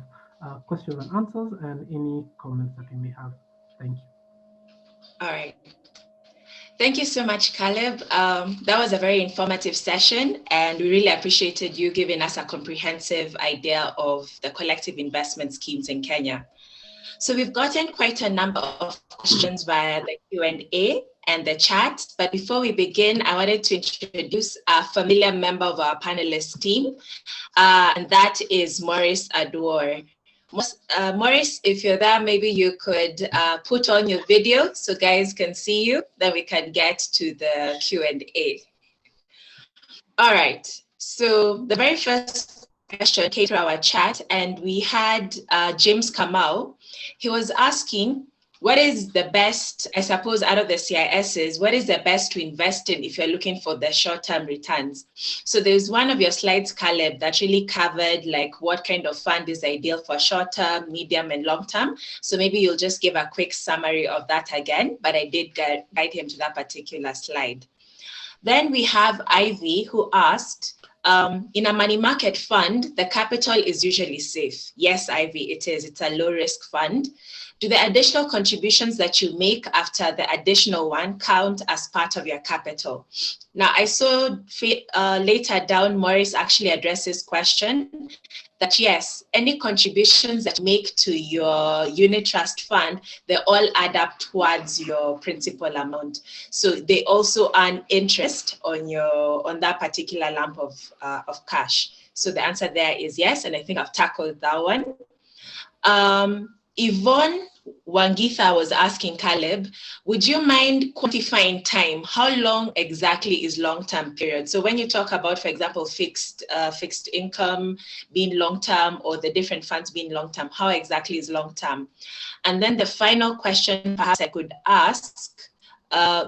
questions and answers and any comments that we may have. Thank you. All right. Thank you so much, Caleb. That was a very informative session, and we really appreciated you giving us a comprehensive idea of the collective investment schemes in Kenya. So we've gotten quite a number of questions via the Q&A and the chat, but before we begin, I wanted to introduce a familiar member of our panelist team, and that is Maurice Adwar. Maurice, if you're there, maybe you could put on your video so guys can see you, then we can get to the Q&A. All right, so the very first question came through our chat, and we had James Kamau. He was asking, what is the best, I suppose, out of the CISs, what is the best to invest in if you're looking for the short-term returns? So there's one of your slides, Caleb, that really covered like what kind of fund is ideal for short-term, medium, and long-term. So maybe you'll just give a quick summary of that again, but I did guide him to that particular slide. Then we have Ivy, who asked, in a money market fund, the capital is usually safe. Yes, Ivy, it is. It's a low-risk fund. Do the additional contributions that you make after the additional one count as part of your capital? Now, I saw later down, Maurice actually addressed this question, that yes, any contributions that you make to your unit trust fund, they all add up towards your principal amount. So they also earn interest on that particular lump of cash. So the answer there is yes, and I think I've tackled that one. Yvonne Wangitha was asking Caleb, would you mind quantifying time? How long exactly is long-term period? So when you talk about, for example, fixed income being long-term or the different funds being long-term, how exactly is long-term? And then the final question perhaps I could ask,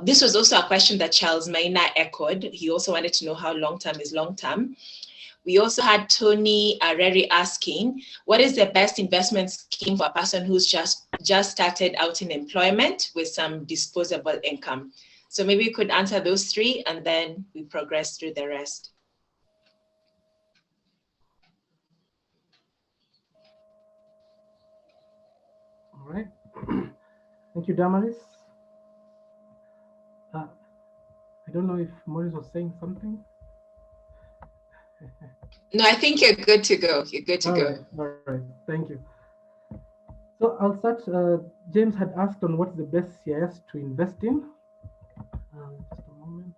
this was also a question that Charles Maina echoed. He also wanted to know how long-term is long-term. We also had Tony Areri asking, what is the best investment scheme for a person who's just started out in employment with some disposable income? So maybe you could answer those three and then we progress through the rest. All right. Thank you, Damaris. I don't know if Maurice was saying something. No, I think you're good to go. You're good to go. All right, thank you. So I'll start. James had asked on what's the best CIS to invest in. Just a moment.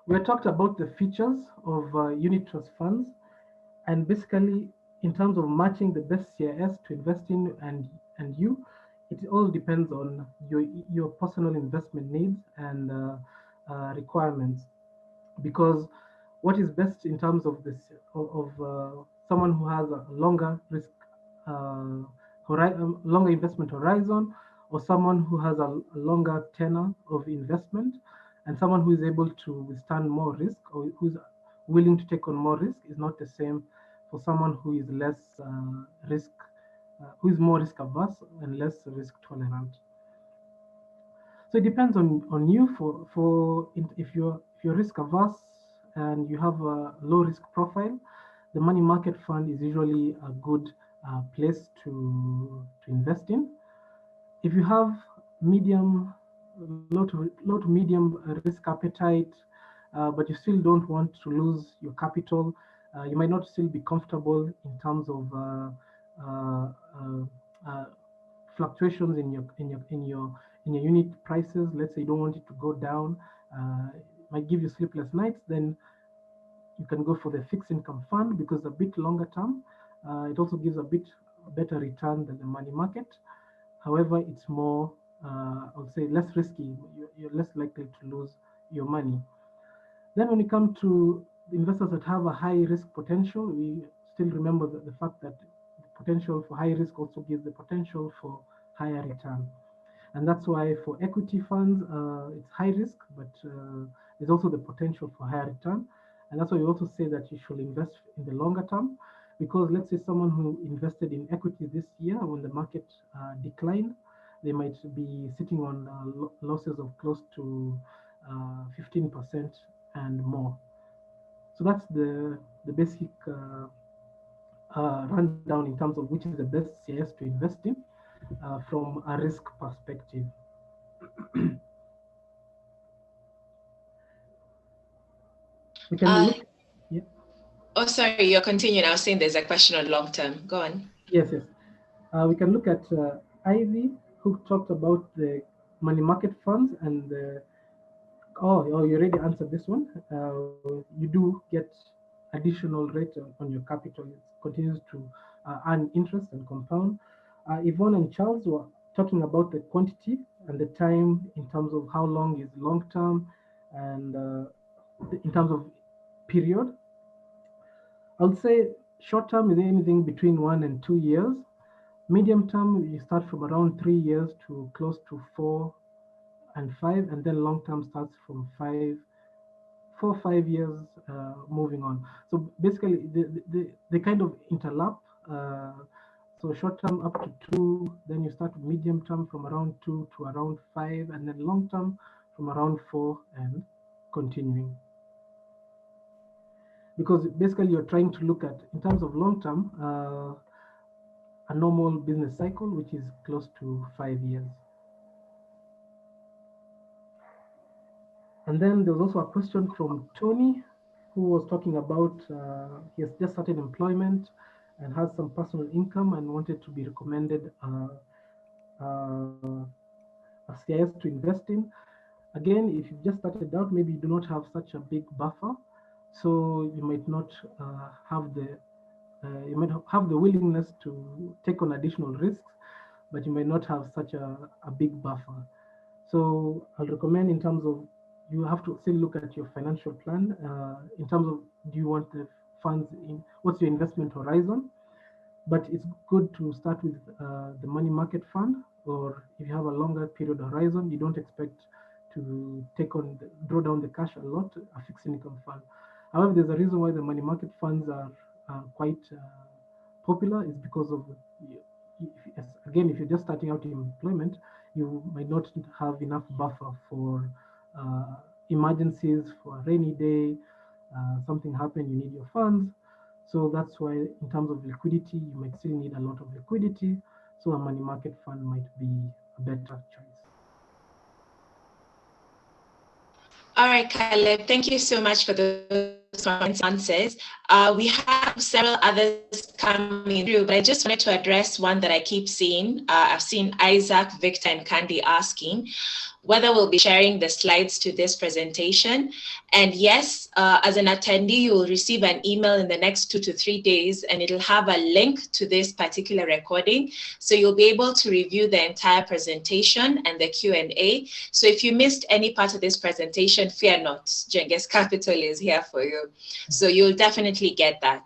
We talked about the features of unit trust funds, and basically in terms of matching the best CIS to invest in and you, it all depends on your personal investment needs and requirements. Because what is best in terms of this someone who has a longer risk longer investment horizon, or someone who has a longer tenor of investment, and someone who is able to withstand more risk or who's willing to take on more risk is not the same for someone who is less who is more risk averse and less risk tolerant. So it depends on you. If you're risk averse and you have a low risk profile, the money market fund is usually a good place to invest in. If you have low to medium risk appetite, but you still don't want to lose your capital, you might not still be comfortable in terms of uh, uh, uh, fluctuations in your unit prices. Let's say you don't want it to go down, it might give you sleepless nights. Then you can go for the fixed income fund because a bit longer term. It also gives a bit better return than the money market. However, it's more, I would say, less risky. You're less likely to lose your money. Then when you come to investors that have a high risk potential, we still remember the fact that the potential for high risk also gives the potential for higher return. And that's why for equity funds, it's high risk, but there's also the potential for higher return. And that's why we also say that you should invest in the longer term, because let's say someone who invested in equity this year, when the market declined, they might be sitting on losses of close to 15% and more. So that's the basic rundown in terms of which is the best CIS to invest in from a risk perspective. We can look. Yeah. Oh, sorry, you're continuing. I was saying there's a question on long term. Go on. Yes, yes. We can look at Ivy, who talked about the money market funds and the. Oh, you already answered this one. You do get additional rate on your capital. It continues to earn interest and compound. Yvonne and Charles were talking about the quantity and the time in terms of how long is long term and in terms of period. I would say short term is anything between 1 and 2 years. Medium term, you start from around 3 years to close to 4 and 5, and then long term starts from 5 years moving on. So basically, they kind of interlap. So short term up to 2, then you start with medium term from around 2 to around 5, and then long term from around 4 and continuing. Because basically you're trying to look at, in terms of long term, a normal business cycle, which is close to 5 years. And then there was also a question from Tony, who was talking about he has just started employment and has some personal income and wanted to be recommended a CIS to invest in. Again, if you've just started out, maybe you do not have such a big buffer, so you might not have the willingness to take on additional risks, but you might not have such a big buffer. So I'll recommend, in terms of, you have to still look at your financial plan in terms of, do you want the funds in, what's your investment horizon? But it's good to start with the money market fund, or if you have a longer period horizon, you don't expect to draw down the cash a lot, a fixed income fund. However, there's a reason why the money market funds are quite popular, is because of, again, if you're just starting out in employment, you might not have enough buffer for emergencies, for a rainy day, something happened, you need your funds. So that's why, in terms of liquidity, you might still need a lot of liquidity. So a money market fund might be a better choice. All right, Caleb, thank you so much for those answers. We have several others coming through, but I just wanted to address one that I keep seeing. I've seen Isaac, Victor, and Candy asking whether we'll be sharing the slides to this presentation. And yes, as an attendee, you will receive an email in the next 2 to 3 days, and it'll have a link to this particular recording. So you'll be able to review the entire presentation and the Q&A. So if you missed any part of this presentation, fear not, Genghis Capital is here for you. So you'll definitely get that.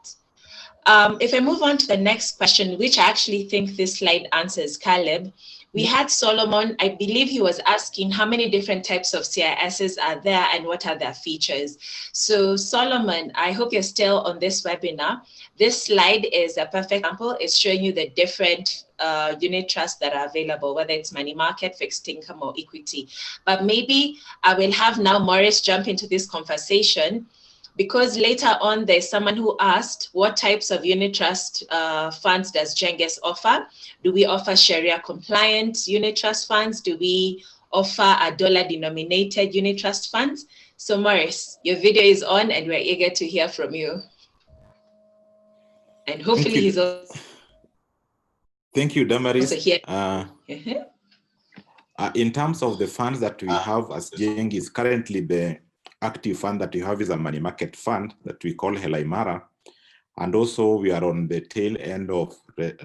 If I move on to the next question, which I actually think this slide answers, Caleb, We had Solomon, I believe he was asking how many different types of CISs are there and what are their features. So Solomon, I hope you're still on this webinar. This slide is a perfect example. It's showing you the different unit trusts that are available, whether it's money market, fixed income, or equity. But maybe I will have now Morris jump into this conversation, because later on there's someone who asked what types of unit trust funds does Genghis offer? Do we offer Sharia compliant unit trust funds? Do we offer a dollar denominated unit trust funds? So Morris, your video is on and we're eager to hear from you. And hopefully he's also Thank you, Damaris. here. In terms of the funds that we have as Genghis, currently the active fund that we have is a money market fund that we call Helaimara. And also we are on the tail end of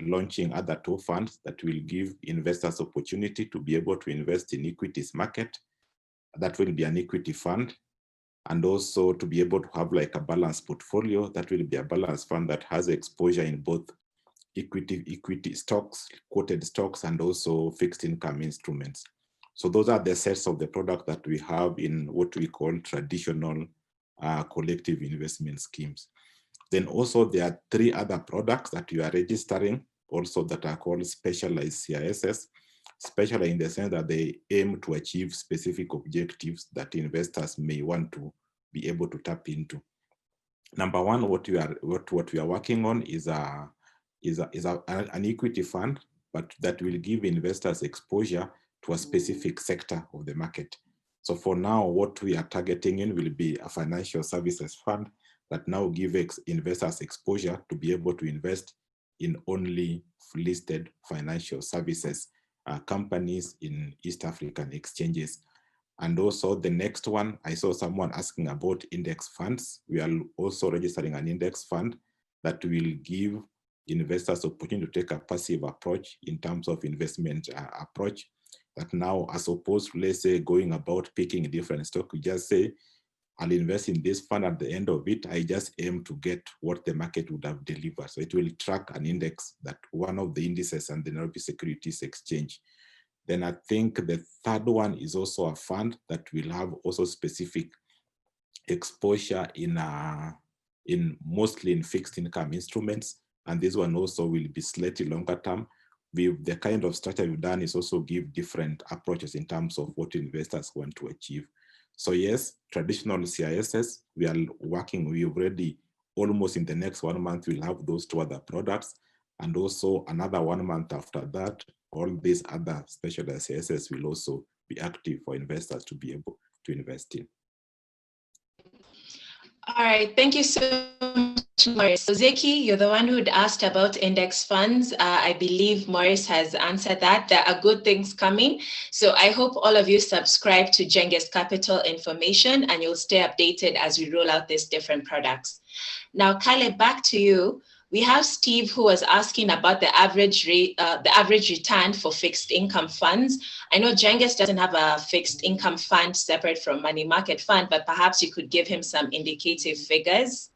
launching other two funds that will give investors opportunity to be able to invest in equities market. That will be an equity fund. And also to be able to have like a balanced portfolio, that will be a balanced fund that has exposure in both equity stocks, quoted stocks, and also fixed income instruments. So those are the sets of the product that we have in what we call traditional collective investment schemes. Then also there are three other products that you are registering also that are called specialized CISs, specialized in the sense that they aim to achieve specific objectives that investors may want to be able to tap into. Number one, what we are working on is an equity fund, but that will give investors exposure to a specific sector of the market. So for now, what we are targeting in will be a financial services fund that now gives investors exposure to be able to invest in only listed financial services companies in East African exchanges. And also the next one, I saw someone asking about index funds. We are also registering an index fund that will give investors opportunity to take a passive approach in terms of investment approach. That now, as opposed to, let's say, going about picking different stock, you just say, I'll invest in this fund. At the end of it, I just aim to get what the market would have delivered. So it will track an index, that one of the indices and the Nairobi Securities Exchange. Then I think the third one is also a fund that will have also specific exposure in mostly in fixed income instruments. And this one also will be slightly longer term. The kind of structure we've done is also give different approaches in terms of what investors want to achieve. So yes, traditional CISs, we are working, we already almost in the next 1 month, we'll have those two other products. And also another 1 month after that, all these other specialized CISs will also be active for investors to be able to invest in. All right, thank you so much, Morris. So Zeki, you're the one who'd asked about index funds. I believe Morris has answered that. There are good things coming. So I hope all of you subscribe to Genghis Capital information and you'll stay updated as we roll out these different products. Now, Caleb, back to you. We have Steve who was asking about the average return for fixed income funds. I know Genghis doesn't have a fixed income fund separate from money market fund, but perhaps you could give him some indicative figures.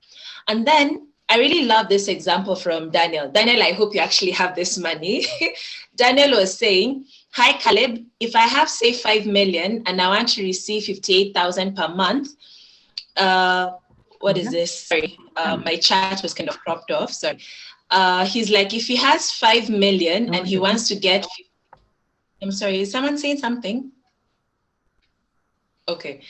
And then I really love this example from Daniel. Daniel, I hope you actually have this money. Daniel was saying, hi, Caleb, if I have say 5 million and I want to receive 58,000 per month, what is this? Sorry, my chat was kind of cropped off. Sorry. He's like, if he has 5 million and he wants to get, I'm sorry, is someone saying something? Okay.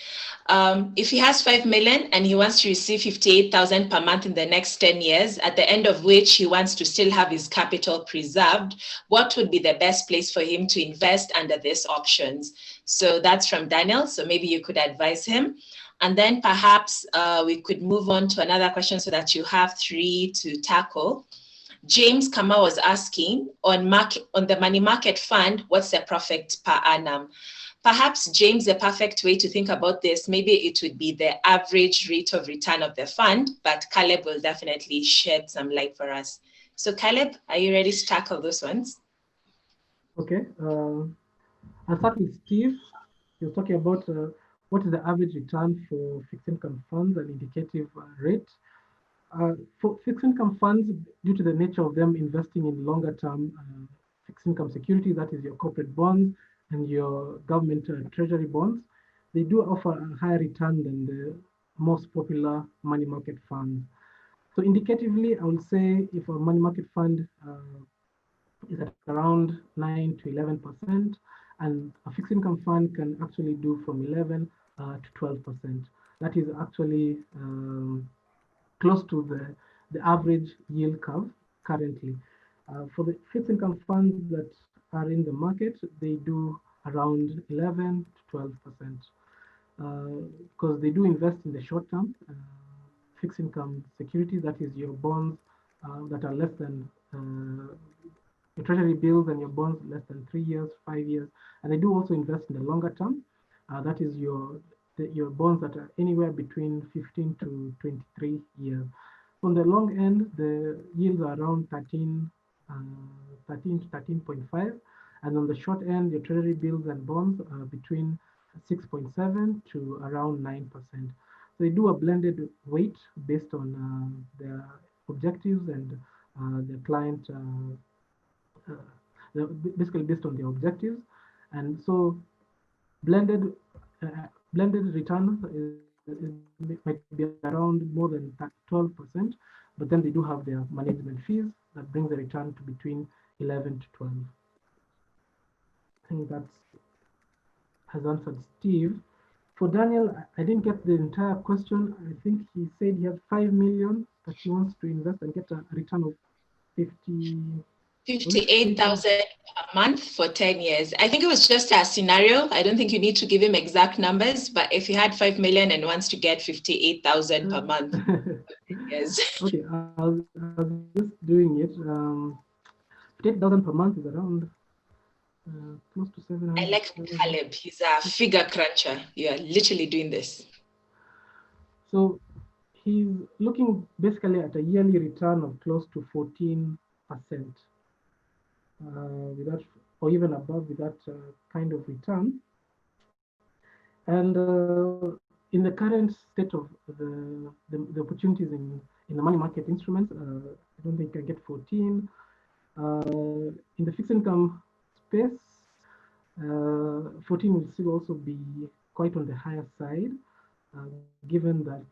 If he has 5 million and he wants to receive 58,000 per month in the next 10 years, at the end of which he wants to still have his capital preserved, what would be the best place for him to invest under these options? So that's from Daniel. So maybe you could advise him. And then perhaps we could move on to another question so that you have 3 to tackle. James Kama was asking on the money market fund, what's the profit per annum? Perhaps, James, the perfect way to think about this, maybe it would be the average rate of return of the fund, but Caleb will definitely shed some light for us. So Caleb, are you ready to tackle those ones? Okay. I'll start with Steve. He was talking about what is the average return for fixed income funds and indicative rate. For fixed income funds, due to the nature of them investing in longer term fixed income securities, that is your corporate bonds and your government treasury bonds, they do offer a higher return than the most popular money market funds. So indicatively, I would say if a money market fund is at around 9 to 11%, and a fixed income fund can actually do from 11 to 12%. That is actually close to the average yield curve currently. For the fixed income funds that are in the market, they do around 11 to 12%, because they do invest in the short term fixed income securities, that is your bonds that are less than your treasury bills and your bonds less than 3 years, 5 years, and they do also invest in the longer term. That is your bonds that are anywhere between 15 to 23 years. On the long end, the yields are around 13 to 13.5, and on the short end, your treasury bills and bonds are between 6.7 to around 9%. So they do a blended weight based on their objectives and the client. Basically based on their objectives, and so blended return might be around more than 12%, but then they do have their management fees that brings the return to between 11 to 12. I think that has answered Steve. For Daniel, I didn't get the entire question. I think he said he had 5 million that he wants to invest and get a return of 58,000 a month for 10 years. I think it was just a scenario. I don't think you need to give him exact numbers, but if he had 5 million and wants to get 58,000 per month, yes. Okay, I was just doing it. 58,000 per month is around close to 700. I like Caleb. He's a figure cruncher. You are literally doing this. So he's looking basically at a yearly return of close to 14%. With that, or even above with that kind of return. And in the current state of the opportunities in the money market instruments, I don't think I get 14. In the fixed income space, 14 will still also be quite on the higher side, given that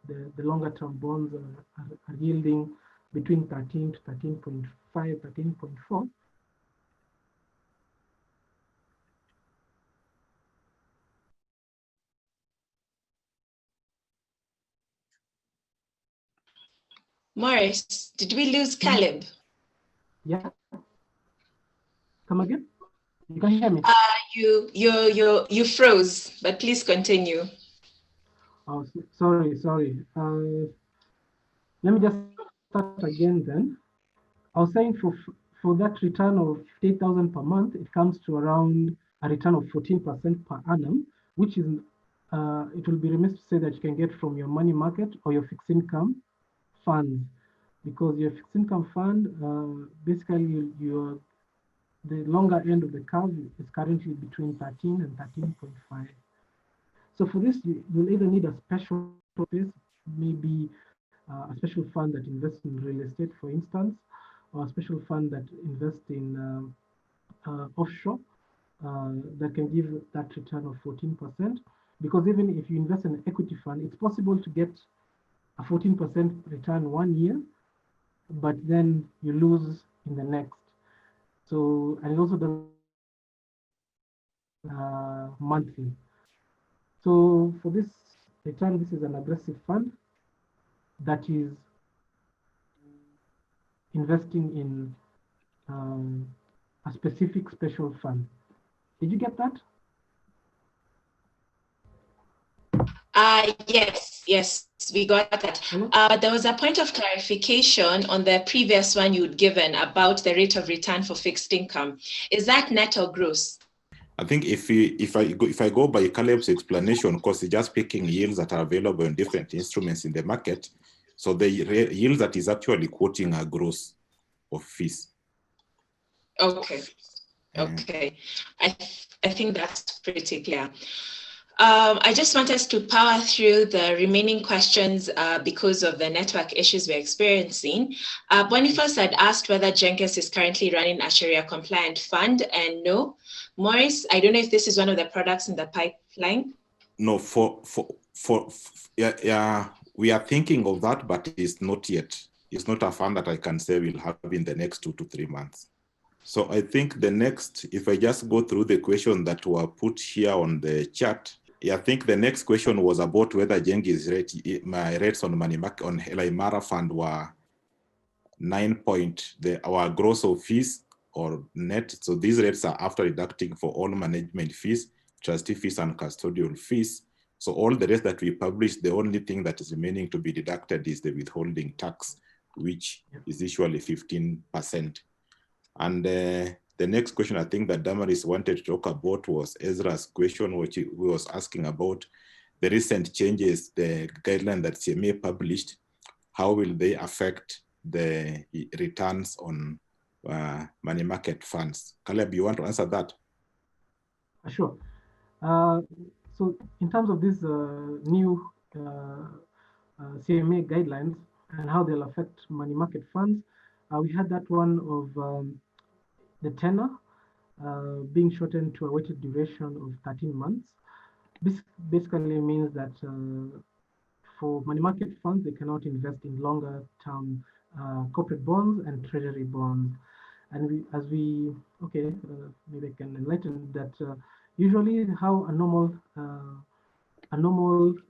the longer term bonds are yielding between 13 to 13.5, 13.4. Morris, did we lose Caleb? Yeah. Come again? You can hear me? You froze, but please continue. Oh, sorry. Let me just start again then. I was saying for that return of 8,000 per month, it comes to around a return of 14% per annum, which is, it will be remiss to say that you can get from your money market or your fixed income funds, because your fixed income fund, basically the longer end of the curve is currently between 13 and 13.5. So for this, you'll either need a special space, maybe a special fund that invests in real estate, for instance, or a special fund that invests in offshore that can give that return of 14%. Because even if you invest in an equity fund, it's possible to get a 14% return 1 year, but then you lose in the next. So, and it also does monthly. So for this return, this is an aggressive fund that is investing in a specific special fund. Did you get that? Yes, we got that. There was a point of clarification on the previous one you'd given about the rate of return for fixed income. Is that net or gross? I think if I go by Caleb's explanation, of course, he's just picking yields that are available in different instruments in the market. So the yields that he's actually quoting are gross of fees. Okay. I think that's pretty clear. I just want us to power through the remaining questions because of the network issues we're experiencing. Boniface had asked whether Genghis is currently running a Sharia compliant fund, and no. Maurice, I don't know if this is one of the products in the pipeline. No, yeah, we are thinking of that, but it's not yet. It's not a fund that I can say we'll have in the next 2 to 3 months. So I think the next, if I just go through the questions that were put here on the chat, I think the next question was about whether Genghis rate, my rates on money market on Helaimara fund were 9 our gross of fees or net. So these rates are after deducting for all management fees, trustee fees, and custodial fees. So all the rest that we publish, the only thing that is remaining to be deducted is the withholding tax, which is usually 15%. And the next question I think that Damaris wanted to talk about was Ezra's question, which he was asking about the recent changes, the guideline that CMA published. How will they affect the returns on money market funds? Caleb, you want to answer that? Sure. So in terms of these new CMA guidelines and how they'll affect money market funds, we had that one of the tenor being shortened to a weighted duration of 13 months. This basically means that for money market funds, they cannot invest in longer term corporate bonds and treasury bonds. And maybe I can enlighten that usually how a normal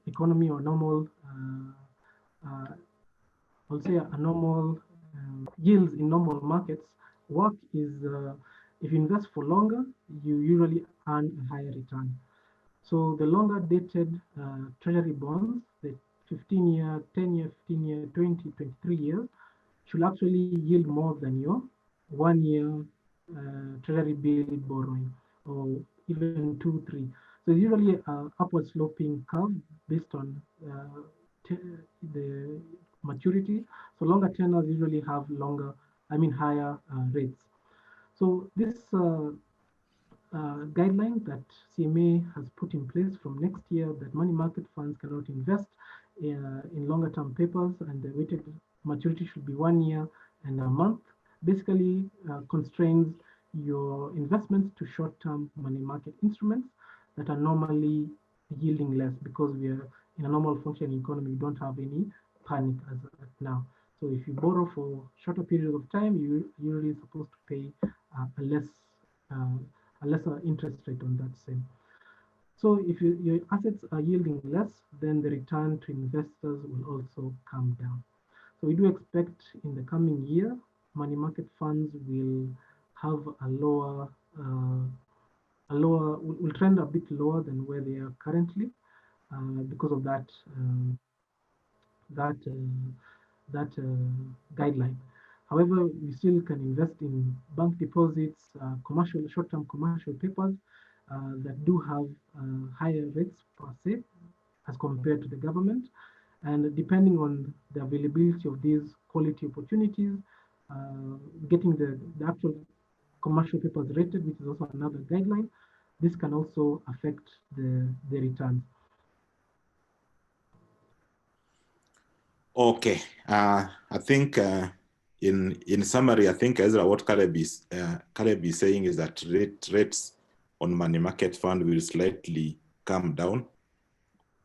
economy or normal, I'll say a normal yields in normal markets work is if you invest for longer, you usually earn a higher return. So the longer dated treasury bonds, the 15-year, 10-year, 15-year, 20, 23 years, should actually yield more than your 1-year treasury bill borrowing, or even 2, 3. So it's usually an upward sloping curve based on the maturity. So longer tenors usually have higher rates. So this guideline that CMA has put in place from next year, that money market funds cannot invest in longer term papers, and the weighted maturity should be 1 year and a month, basically constrains your investments to short-term money market instruments that are normally yielding less, because we are in a normal functioning economy, we don't have any panic as of now. So if you borrow for shorter periods of time, you're usually supposed to pay a lesser interest rate on that same. So if your assets are yielding less, then the return to investors will also come down. So we do expect in the coming year, money market funds will have will trend a bit lower than where they are currently because of that guideline. However, we still can invest in bank deposits, short-term commercial papers that do have higher rates per se as compared to the government. And depending on the availability of these quality opportunities, getting the actual commercial papers rated, which is also another guideline, this can also affect the returns. Okay, I think in summary, I think Ezra, what Caleb is saying is that rates on money market fund will slightly come down,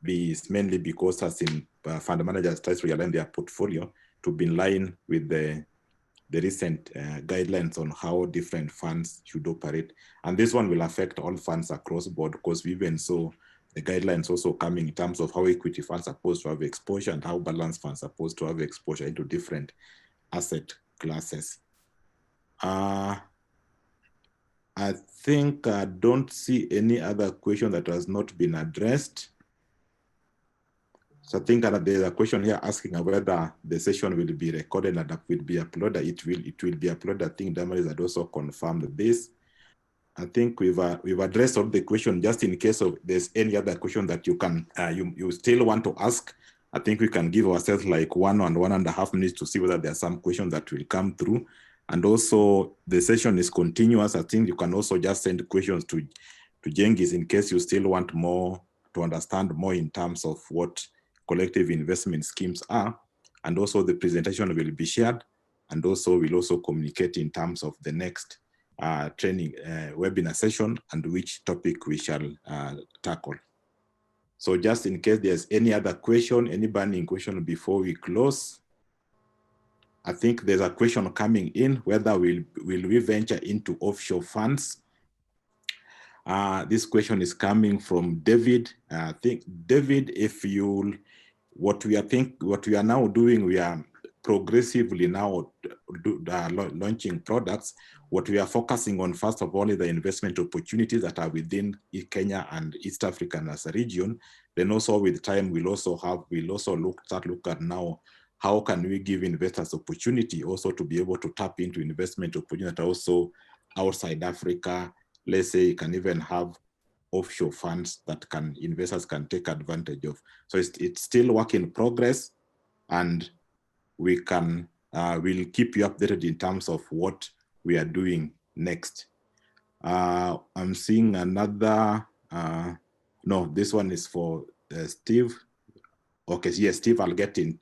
mainly because as in fund managers try to realign their portfolio to be in line with the recent guidelines on how different funds should operate. And this one will affect all funds across board, because we even saw the guidelines also coming in terms of how equity funds are supposed to have exposure and how balance funds are supposed to have exposure into different asset classes. I think I don't see any other question that has not been addressed. So I think there's a question here asking whether the session will be recorded and will be uploaded. It will be uploaded. I think Damaris had also confirmed this. I think we've addressed all the question. Just in case of there's any other question that you can you still want to ask, I think we can give ourselves like 1.5 minutes to see whether there are some questions that will come through. And also the session is continuous. I think you can also just send questions to Genghis in case you still want more to understand more in terms of what collective investment schemes are. And also the presentation will be shared, and also we'll also communicate in terms of the next training webinar session and which topic we shall tackle. So just in case there's any other question, any burning question before we close, I think there's a question coming in, whether will we venture into offshore funds? This question is coming from David. I think, David, if you, what we are now doing, we are progressively now launching products. What we are focusing on, first of all, is the investment opportunities that are within Kenya and East Africa as a region. Then also with time, we'll also start look at now, how can we give investors opportunity also to be able to tap into investment opportunities that are also outside Africa. Let's say you can even have offshore funds that investors can take advantage of. So it's still work in progress, and we'll keep you updated in terms of what we are doing next. I'm seeing another, no, this one is for Steve. Okay, yes, Steve, I'll get in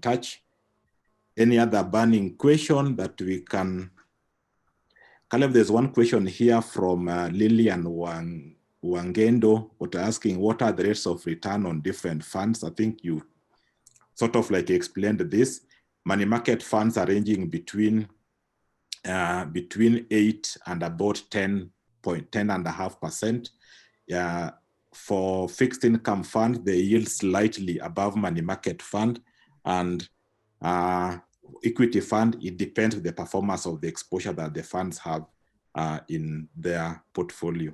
touch. Any other burning question that we can? Caleb, there's one question here from Lillian Wangendo, asking what are the rates of return on different funds? I think you sort of like explained this. Money market funds are ranging between 8 and about 10.5%. For fixed income fund, they yield slightly above money market fund, and equity fund, it depends on the performance of the exposure that the funds have in their portfolio.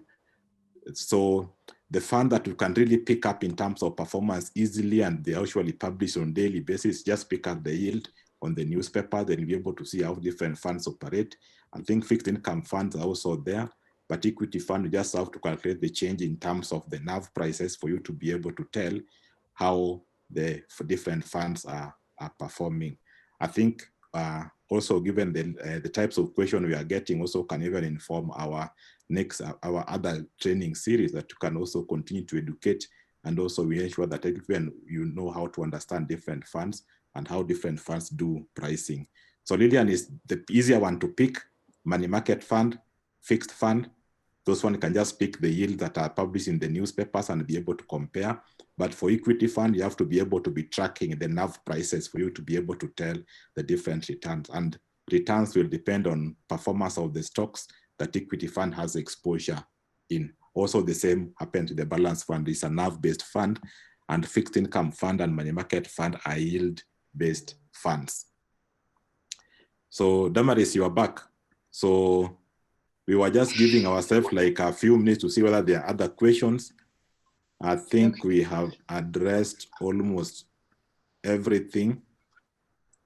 So the fund that you can really pick up in terms of performance easily, and they usually publish on daily basis, just pick up the yield on the newspaper, then you'll be able to see how different funds operate. I think fixed income funds are also there, but equity fund, you just have to calculate the change in terms of the NAV prices for you to be able to tell how the different funds are performing. I think also given the types of questions we are getting, also can even inform our other training series that you can also continue to educate, and also we ensure that even you know how to understand different funds and how different funds do pricing. So Lillian is the easier one to pick: money market fund, fixed fund. Those one can just pick the yield that are published in the newspapers and be able to compare. But for equity fund, you have to be able to be tracking the NAV prices for you to be able to tell the different returns. And returns will depend on performance of the stocks that equity fund has exposure in. Also the same happens to the balance fund. It's a NAV-based fund, and fixed income fund and money market fund are yield-based funds. So Damaris, you are back. So we were just giving ourselves like a few minutes to see whether there are other questions. I think we have addressed almost everything.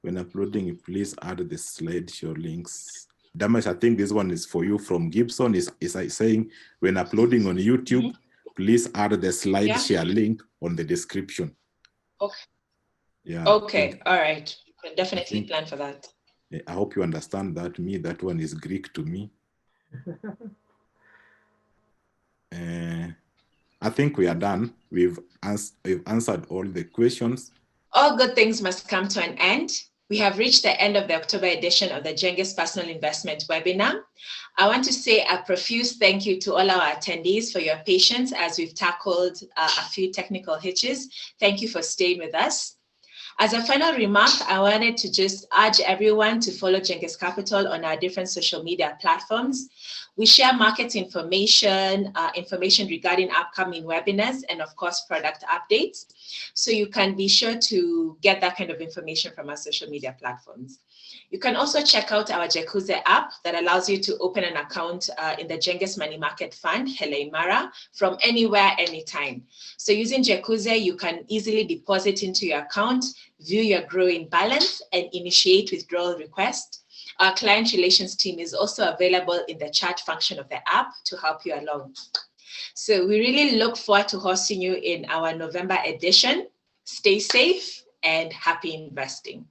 When uploading, please add the slideshow links. Damaris, I think this one is for you from Gibson. Is saying when uploading on YouTube, please add the SlideShare link on the description. Okay. Yeah. Okay. All right. We'll definitely plan for that. I hope you understand that. That one is Greek to me. I think we are done. We've answered all the questions. All good things must come to an end. We have reached the end of the October edition of the Genghis Personal Investment Webinar. I want to say a profuse thank you to all our attendees for your patience as we've tackled a few technical hitches. Thank you for staying with us. As a final remark, I wanted to just urge everyone to follow Genghis Capital on our different social media platforms. We share market information, information regarding upcoming webinars, and of course, product updates. So you can be sure to get that kind of information from our social media platforms. You can also check out our Jekuze app that allows you to open an account in the Genghis Money Market Fund, Helaimara, from anywhere, anytime. So using Jekuze, you can easily deposit into your account, view your growing balance, and initiate withdrawal requests. Our client relations team is also available in the chat function of the app to help you along. So we really look forward to hosting you in our November edition. Stay safe and happy investing.